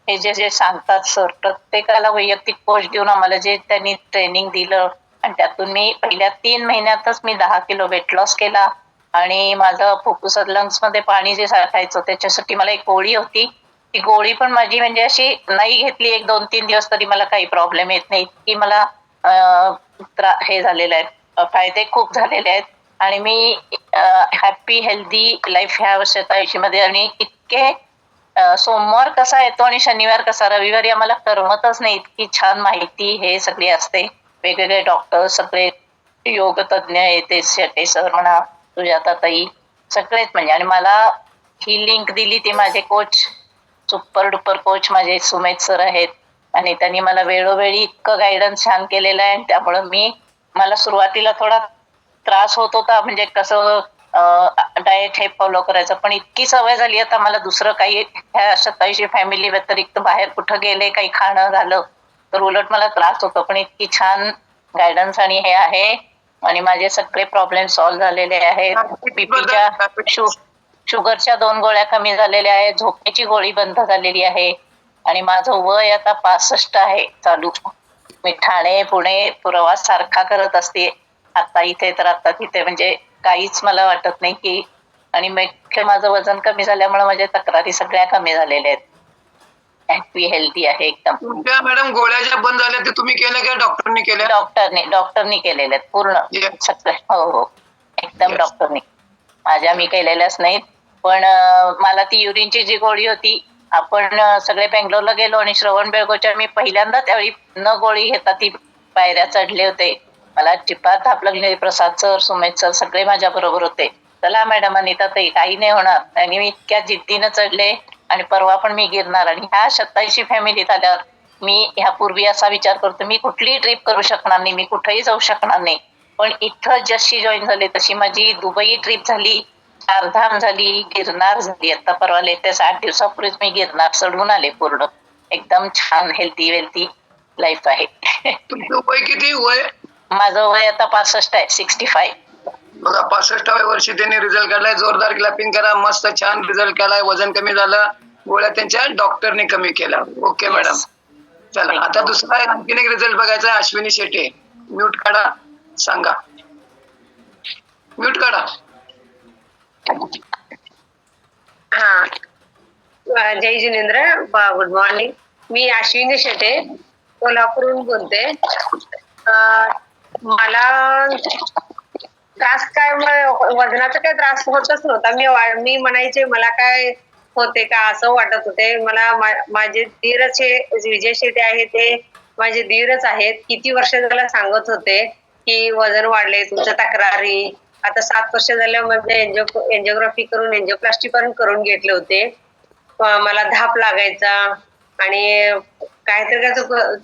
[SPEAKER 2] हे जे जे सांगतात सर, प्रत्येकाला वैयक्तिक कोच देऊन आम्हाला जे त्यांनी ट्रेनिंग दिलं, आणि त्यातून मी पहिल्या 3 महिन्यातच मी 10 किलो वेट लॉस केला. आणि माझं फुफ्फुसात, लंग्स मध्ये पाणी जे साठायचं त्याच्यासाठी मला एक गोळी होती, ती गोळी पण माझी म्हणजे अशी नाही घेतली 1-2-3 दिवस तरी मला काही प्रॉब्लेम येत नाही, इतकी मला हे झालेलं आहे, फायदे खूप झालेले आहेत. आणि मी हॅपी हेल्दी लाईफ ह्या 87 मध्ये, आणि इतके सोमवार कसा येतो आणि शनिवार कसा, रविवारी आम्हाला करमतच नाही, इतकी छान माहिती हे सगळी असते. वेगवेगळे डॉक्टर, सगळे योग तज्ञ येते, शेटे सर म्हणा, सुजाता ताई, सगळेच म्हणजे. आणि मला ही लिंक दिली ती माझे कोच, सुपर डुपर कोच माझे सुमेध सर आहेत, आणि त्यांनी मला वेळोवेळी इतकं गायडन्स छान केलेलं आहे. त्यामुळे मला सुरुवातीला थोडा त्रास होत होता, म्हणजे कसं डाएट हे फॉलो करायचं, पण इतकी सवय झाली आता मला दुसरं काही ह्या 87 फॅमिली व्यतिरिक्त बाहेर कुठं गेले, काही खाणं झालं तर उलट मला त्रास होतो. पण इतकी छान गायडन्स आणि हे आहे, आणि माझे सगळे प्रॉब्लेम सॉल्व्ह झालेले आहेत. बीपीच्या, शुगरच्या 2 गोळ्या कमी झालेल्या आहेत, झोपेची गोळी बंद झालेली आहे, आणि माझं वय आता 65 आहे चालू. मी ठाणे पुणे प्रवास सारखा करत असते, आता इथे तर आता तिथे, म्हणजे काहीच मला वाटत नाही की. आणि मुख्य माझं वजन कमी झाल्यामुळे माझ्या तक्रारी सगळ्या कमी झालेल्या आहेत. हॅपी हेल्दी आहे एकदम.
[SPEAKER 1] तुमच्या मॅडम गोळ्या ज्या बंद झाल्या ते तुम्ही केल्या का डॉक्टरनी केल्या?
[SPEAKER 2] डॉक्टरनी केलेल्या आहेत पूर्ण.
[SPEAKER 1] Yes.
[SPEAKER 2] सगळे, हो एकदम
[SPEAKER 1] Yes.
[SPEAKER 2] डॉक्टरनी. माझ्या मी केलेल्याच नाहीत. पण मला ती युरिनची जी गोळी होती, आपण सगळे बेंगलोरला गेलो आणि श्रवण बेळगोच्या मी पहिल्यांदा त्यावेळी न गोळी घेता ती पायऱ्या चढले होते. मला अजिबात धाप लागली नाही. प्रसाद सर, सुमेध सर सगळे माझ्या बरोबर होते. चला मॅडम अनिता ताई, काही नाही होणार. आणि मी इतक्या जिद्दीनं चढले, आणि परवा पण मी गिरणार. आणि ह्या 87 फॅमिलीत आल्यावर मी ह्यापूर्वी असा विचार करतो, मी कुठलीही ट्रिप करू शकणार नाही, मी कुठेही जाऊ शकणार नाही, पण इथं जशी जॉईन झाले तशी माझी दुबई ट्रिप झाली, चारधाम झाली, गिरनार झाली. आता परवा लेटेस्ट 8 दिवसापूर्वीच मी गिरनार चढून आले पूर्ण. एकदम छान हेल्दी वेल्दी लाईफ आहे.
[SPEAKER 1] तुमचं वय किती वय?
[SPEAKER 2] माझं वय आता 65 आहे, 65.
[SPEAKER 1] बघा 65व्या वर्षी त्यांनी रिझल्ट काढलाय. जोरदार क्लॅपिंग करा. मस्त छान रिझल्ट केलाय. वजन कमी झालं, गोळ्या त्यांच्या डॉक्टरने कमी केला. Okay madam. चला आता दुसरा आणखीन एक रिझल्ट बघायचा आहे. अश्विनी शेटे, म्यूट काढा, सांगा. म्यूट काढा.
[SPEAKER 3] हा, जय जिनेंद्र, गुड मॉर्निंग. मी अश्विनी शेटे, कोल्हापूरहून बोलते. मला त्रास काय, वजनाचा काही त्रास होतच नव्हता. मी म्हणायचे मला काय होते का असं वाटत होते मला. माझे धीरच हे विजय शेटे आहे, ते माझे धीरच आहेत. किती वर्ष झालं सांगत होते की वजन वाढले, तुमच्या तक्रारी. आता 7 वर्ष झालं म्हणजे एन्जिओग्राफी करून, एन्जिओप्लास्टी पण करून घेतले होते. मला धाप लागायचा आणि काहीतरी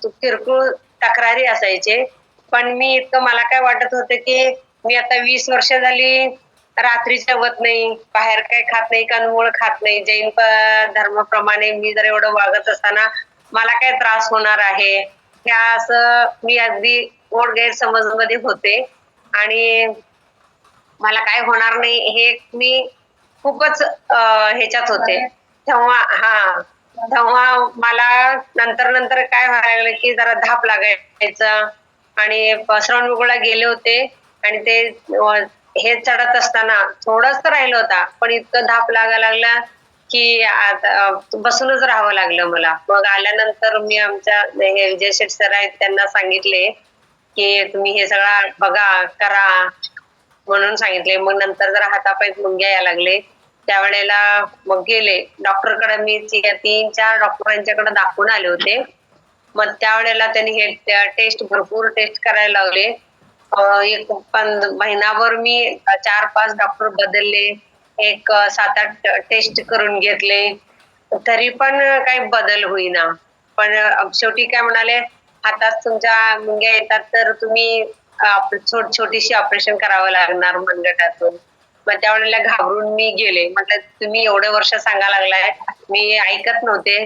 [SPEAKER 3] किरकोळ तक्रारी असायचे. पण मी इतकं, मला काय वाटत होतं की मी आता 20 वर्ष झाली रात्री जेवत नाही, बाहेर काय खात नाही, कंदमुळ खात नाही. जैन धर्माप्रमाणे मी जर एवढं वागत असताना मला काय त्रास होणार आहे, ह्या असं मी अगदी गोड गैरसमज मध्ये होते. आणि मला काय होणार नाही हे मी खूपच ह्याच्यात होते. तेव्हा मला नंतर काय व्हायला लागलं की जरा धाप लागायचं. आणि श्रवण बेळगोळला गेले होते, आणि ते हे चढत असताना थोडंच राहिलं होता, पण इतकं धाप लागायला लागला की आता बसूनच राहावं लागलं मला. मग आल्यानंतर मी आमच्या हे विजय शेठ सर आहेत त्यांना सांगितले की तुम्ही हे सगळं बघा, करा म्हणून सांगितले. मग नंतर जरा हातापायत मुंग्या यायला लागले. त्यावेळेला मग गेले डॉक्टरकडे. मी 3-4 डॉक्टरांच्याकडे दाखवून आले होते. मग त्यावेळेला त्यांनी हे टेस्ट, भरपूर टेस्ट करायला लावले. एक महिनाभर मी 4-5 डॉक्टर बदलले. एक 7-8 टेस्ट करून घेतले, तरी पण काही बदल होईना. पण शेवटी काय म्हणाले, हातात तुमच्या मुंग्या येतात तर तुम्ही छोटीशी ऑपरेशन करावं लागणार मनगटातून. मग त्यावेळेला घाबरून मी गेले. म्हटलं तुम्ही एवढे वर्ष सांगा लागलाय, मी ऐकत नव्हते.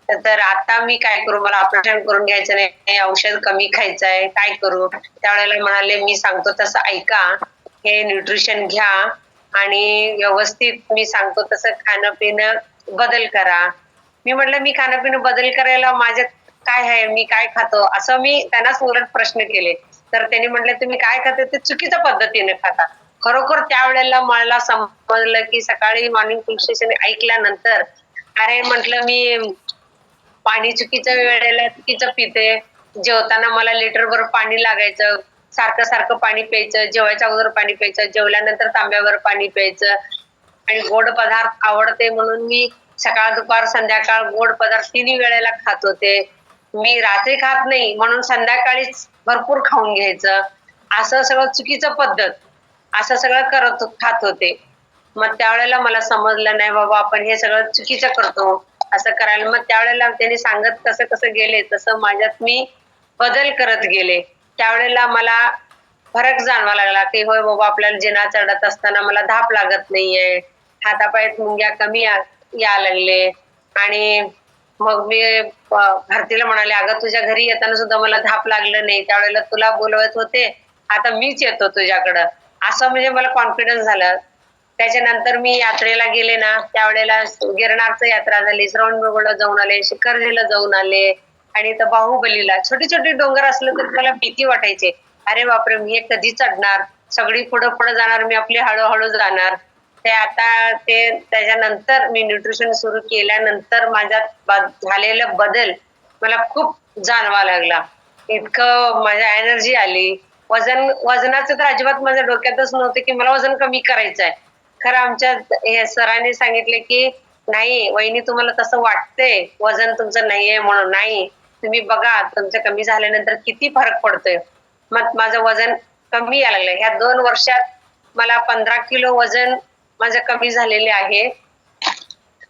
[SPEAKER 3] तर आता मी काय करू, मला ऑपरेशन करून घ्यायचं नाही, औषध कमी खायचं आहे, काय करू? त्यावेळेला म्हणाले मी सांगतो तसं ऐका, हे न्यूट्रिशन घ्या आणि व्यवस्थित मी सांगतो तसं खाणं पिणं बदल करा. मी म्हटलं मी खाणं पिणं बदल करायला माझ्यात काय आहे, मी काय खातो, असं मी त्यांनाच उलट प्रश्न केले. तर त्यांनी म्हटलं तुम्ही काय खाते ते चुकीच्या पद्धतीने खाता. खरोखर त्यावेळेला मला समजलं की सकाळी मॉर्निंग पुलिस ऐकल्यानंतर अरे म्हटलं मी पाणी चुकीच्या वेळेला चुकीचं पिते. जेवताना मला लिटरभर पाणी लागायचं. सारखं सारखं पाणी प्यायचं, जेवायच्या अगोदर पाणी प्यायचं, जेवल्यानंतर तांब्यावर पाणी प्यायचं आणि गोड पदार्थ आवडते म्हणून मी सकाळ दुपार संध्याकाळ गोड पदार्थ तिन्ही वेळेला खात होते. मी रात्री खात नाही म्हणून संध्याकाळीच भरपूर खाऊन घ्यायचं. असं सगळं चुकीचं पद्धत, असं सगळं खात होते. मग त्यावेळेला मला समजलं नाही बाबा आपण हे सगळं चुकीचं करतो, असं करायला. मग त्यावेळेला त्यांनी सांगत कसं कसं गेले तसं माझ्यात मी बदल करत गेले. त्यावेळेला मला फरक जाणवा लागला की होय बाबा आपल्याला जिना चढत असताना मला धाप लागत नाहीये, हातापायात मुंग्या कमी या लागले. आणि मग मी भारतीला म्हणाले अगं तुझ्या घरी येताना सुद्धा मला धाप लागलं नाही, त्यावेळेला तुला बोलवत होते, आता मीच येतो तुझ्याकडं, असं म्हणजे मला कॉन्फिडन्स झालं. त्याच्यानंतर मी यात्रेला गेले ना, त्यावेळेला गिरनारचं यात्रा झाली, श्रवणबेळगोळला जाऊन आले, शिखरजीला जाऊन आले आणि इथं बाहुबलीला. छोटे छोटे डोंगर असलं तरी मला भीती वाटायची. अरे बापरे मी हे कधी चढणार, सगळी पुढं पुढं जाणार, मी आपली हळूहळू जाणार. ते आता ते त्याच्यानंतर मी न्यूट्रिशन सुरू केल्यानंतर माझ्यात झालेलं बदल मला खूप जाणवा लागला. इतकं माझ्या एनर्जी आली. वजनाचं तर अजिबात माझ्या डोक्यातच नव्हतं की मला वजन कमी करायचं आहे. खरं आमच्या हे सरांनी सांगितले की नाही वहिनी तुम्हाला तसं वाटतंय वजन तुमचं नाहीये म्हणून, नाही तुम्ही बघा तुमचं कमी झाल्यानंतर किती फरक पडतोय. मग माझं वजन कमी यायला लागलं. ह्या 2 वर्षात मला 15 किलो वजन माझं कमी झालेले आहे.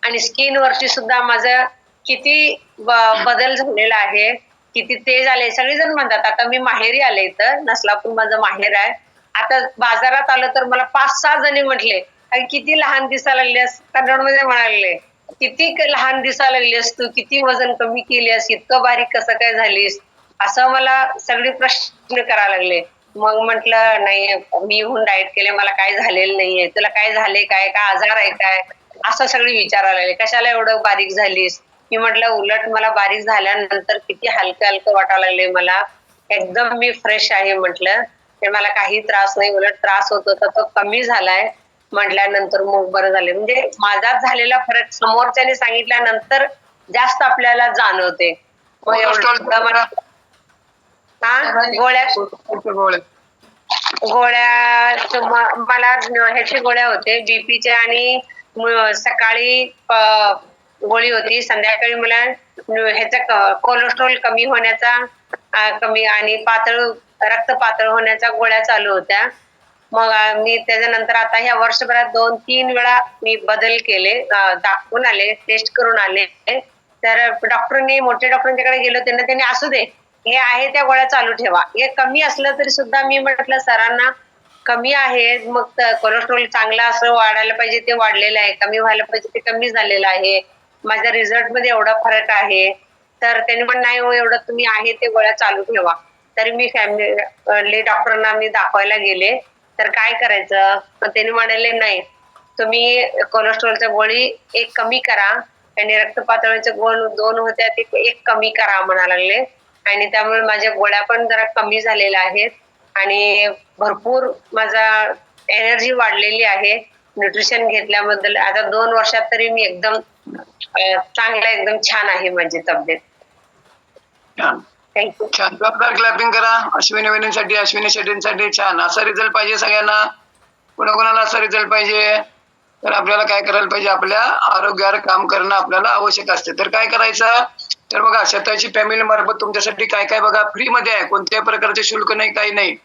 [SPEAKER 3] आणि स्किन वरती सुद्धा माझं किती बदल झालेला आहे, किती तेज आले. सगळेजण म्हणतात, आता मी माहेरी आले इथं नसलापूर माझं माहेर आहे. आता बाजारात आलं तर मला 5-6 जणी म्हटले अरे किती लहान दिसायला लागलीस, कन्नडमध्ये म्हणाले किती लहान दिसायला लागलीस तू, किती वजन कमी केलीस, इतकं बारीक कसं काय झालीस, असं मला सगळे प्रश्न करायला लागले. मग म्हंटल नाही मी येऊन डाएट केले, मला काय झालेलं नाहीये, तुला काय झाले, काय आजार आहे काय, असं सगळे विचारायला लागले. कशाला एवढं बारीक झालीस. मी म्हटलं उलट मला बारीक झाल्यानंतर किती हलकं हलकं वाटायला लागले, मला एकदम मी फ्रेश आहे म्हटलं. ते मला काही त्रास नाही, उलट त्रास होत होता तो कमी झालाय म्हटल्यानंतर मग बरं झाले. म्हणजे माझाच झालेला फरक समोरच्याने सांगितल्यानंतर जास्त आपल्याला जाणवते. मग एवढं मला गोळ्या मला ह्याची गोळ्या होते बीपीच्या आणि सकाळी गोळी होती, संध्याकाळी मला ह्याचा कोलेस्ट्रॉल कमी होण्याचा कमी आणि रक्त पातळ होण्याच्या गोळ्या चालू होत्या. मग मी त्याच्यानंतर आता ह्या वर्षभरात 2-3 वेळा मी बदल केले, दाखवून आले, टेस्ट करून आले. तर मोठ्या डॉक्टरांच्याकडे गेलो, त्यांनी असू दे हे आहे त्या गोळ्या चालू ठेवा, हे कमी असलं तरी सुद्धा मी म्हटलं सरांना कमी आहे मग कोलेस्ट्रॉल चांगला असं वाढायला पाहिजे ते वाढलेलं आहे, कमी व्हायला पाहिजे ते कमी झालेलं आहे, माझ्या रिझल्ट मध्ये एवढा फरक आहे. तर त्यांनी पण नाही हो एवढं तुम्ही आहे ते गोळ्या चालू ठेवा. तरी मी फॅमिली डॉक्टरांना मी दाखवायला गेले, तर काय करायचं, त्यांनी म्हणाले नाही तुम्ही कोलेस्ट्रॉलच्या गोळी 1 कमी करा आणि रक्त पातळीच्या गोळी 2 होत्या ते 1 कमी करा म्हणा लागले. आणि त्यामुळे माझ्या गोळ्या पण जरा कमी झालेल्या आहेत आणि भरपूर माझा एनर्जी वाढलेली आहे न्यूट्रिशन घेतल्याबद्दल. आता 2 वर्षात तरी मी एकदम चांगला एकदम छान आहे माझी तब्येत. थँक्यू.
[SPEAKER 1] छान, जोरदार क्लॅपिंग करा अश्विनी वहिनींसाठी, अश्विनी शेट्टींसाठी. छान, असा रिझल्ट पाहिजे सगळ्यांना, कोणाकोणाला असा रिझल्ट पाहिजे. तर आपल्याला काय करायला पाहिजे, आपल्या आरोग्यावर काम करणं आपल्याला आवश्यक असते. तर काय करायचं, तर बघा शताची फॅमिली मार्फत तुमच्यासाठी काय काय बघा फ्री मध्ये आहे, कोणत्याही प्रकारचे शुल्क नाही, काही नाही.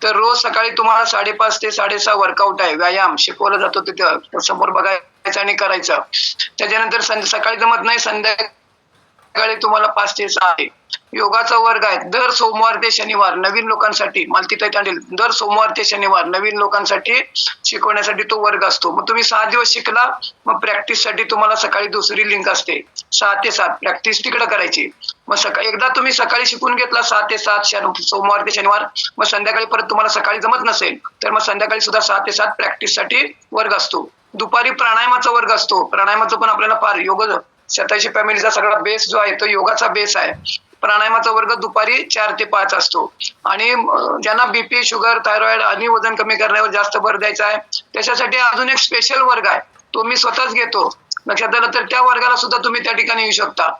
[SPEAKER 1] तर रोज सकाळी तुम्हाला 5:30 ते 6:30 वर्कआउट आहे, व्यायाम शिकवला जातो तिथं समोर बघायचं आणि करायचं. त्याच्यानंतर सकाळी जमत नाही, संध्याकाळी तुम्हाला 5 ते 6 आहे. योगाचा वर्ग आहे दर सोमवार ते शनिवार नवीन लोकांसाठी, दर सोमवार ते शनिवार नवीन लोकांसाठी शिकवण्यासाठी तो वर्ग असतो. मग तुम्ही 6 दिवस शिकला, मग प्रॅक्टिस साठी तुम्हाला सकाळी दुसरी लिंक असते 6 ते 7 प्रॅक्टिस तिकडे करायची. मग सकाळी एकदा तुम्ही सकाळी शिकून घेतला 6 ते 7 सोमवार ते शनिवार, मग संध्याकाळी परत तुम्हाला सकाळी जमत नसेल तर मग संध्याकाळी सुद्धा 6 ते 7 प्रॅक्टिस साठी वर्ग असतो. दुपारी प्राणायामाचा वर्ग असतो. प्राणायामाचं पण आपल्याला फार योग शतायशी फॅमिलीचा सगळा बेस जो आहे तो योगाचा बेस आहे. प्राणायामाचा वर्ग दुपारी 4 ते 5 असतो. आणि ज्यांना बीपी, शुगर, थायरॉइड आणि वजन कमी करण्यावर जास्त भर द्यायचा आहे त्याच्यासाठी अजून एक स्पेशल वर्ग आहे, तो मी स्वतःच घेतो. लक्षात आलं तर त्या वर्गाला सुद्धा तुम्ही त्या ठिकाणी येऊ शकता.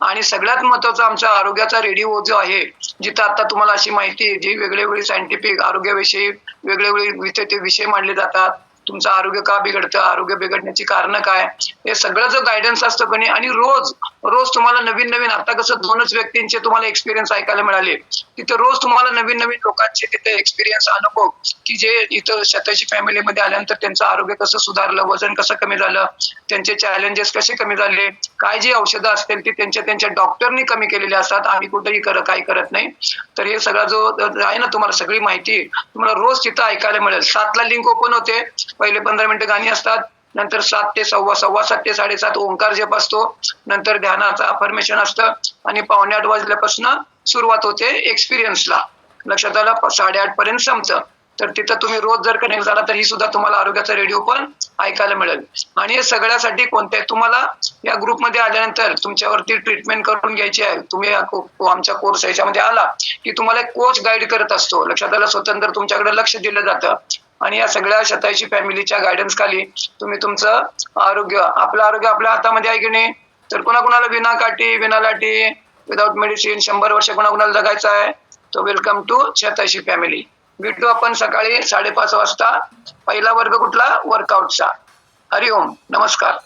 [SPEAKER 1] आणि सगळ्यात महत्वाचा आमचा आरोग्याचा रेडिओ जो आहे, जिथं आता तुम्हाला अशी माहिती जी वेगवेगळी सायंटिफिक आरोग्याविषयी वेगवेगळे विषय मांडले जातात. तुमचं आरोग्य का बिघडतं, आरोग्य बिघडण्याची कारण काय, हे सगळं जो गायडन्स असतं कोणी, आणि रोज तुम्हाला नवीन आता कसं 2च व्यक्तींचे तुम्हाला एक्सपिरियन्स ऐकायला मिळाले, तिथे रोज तुम्हाला नवीन लोकांचे तिथे एक्सपिरियन्स, अनुभव की जे इथं शतायशी फॅमिलीमध्ये आल्यानंतर त्यांचं आरोग्य कसं सुधारलं, वजन कसं कमी झालं, त्यांचे चॅलेंजेस कसे कमी झाले, काय जी औषधं असतील ती त्यांच्या डॉक्टरनी कमी केलेली असतात, आम्ही कुठेही काही करत नाही. तर हे सगळा जो आहे ना तुम्हाला सगळी माहिती तुम्हाला रोज तिथं ऐकायला मिळेल. 7ला लिंक ओपन होते, पहिले 15 मिनिटं गाणी असतात, नंतर 7 ते 7:15 ते 7:30 ओंकार जप असतो, नंतर ध्यानाचं अफर्मेशन असतं, आणि 7:45 वाजल्यापासून सुरुवात होते एक्सपिरियन्सला. लक्षात आलं, 8:30 पर्यंत संपतं. तर तिथं तुम्ही रोज जर कनेक्ट झाला तर ही सुद्धा तुम्हाला आरोग्याचा रेडिओ पण ऐकायला मिळेल. आणि हे सगळ्यासाठी तुम्हाला या ग्रुपमध्ये आल्यानंतर तुमच्यावरती ट्रीटमेंट करून घ्यायची आहे. तुम्ही आमच्या कोर्स याच्यामध्ये आला की तुम्हाला एक कोच गाईड करत असतो. लक्षात आलं, स्वतंत्र तुमच्याकडे लक्ष दिलं जातं. आणि या सगळ्या शतायशी फॅमिलीच्या गायडन्स खाली तुम्ही तुमचं आपलं आरोग्य आपल्या हातामध्ये आहे की नाही. तर कोणाकोणाला विना काठी विना लाठी विदाऊट मेडिसिन 100 वर्ष कोणाकोणाला जगायचं आहे, तो वेलकम टू शतायशी फॅमिली. भेटू आपण सकाळी 5:30 वाजता. पहिला वर्ग कुठला, वर्कआउटचा. हरिओम, नमस्कार.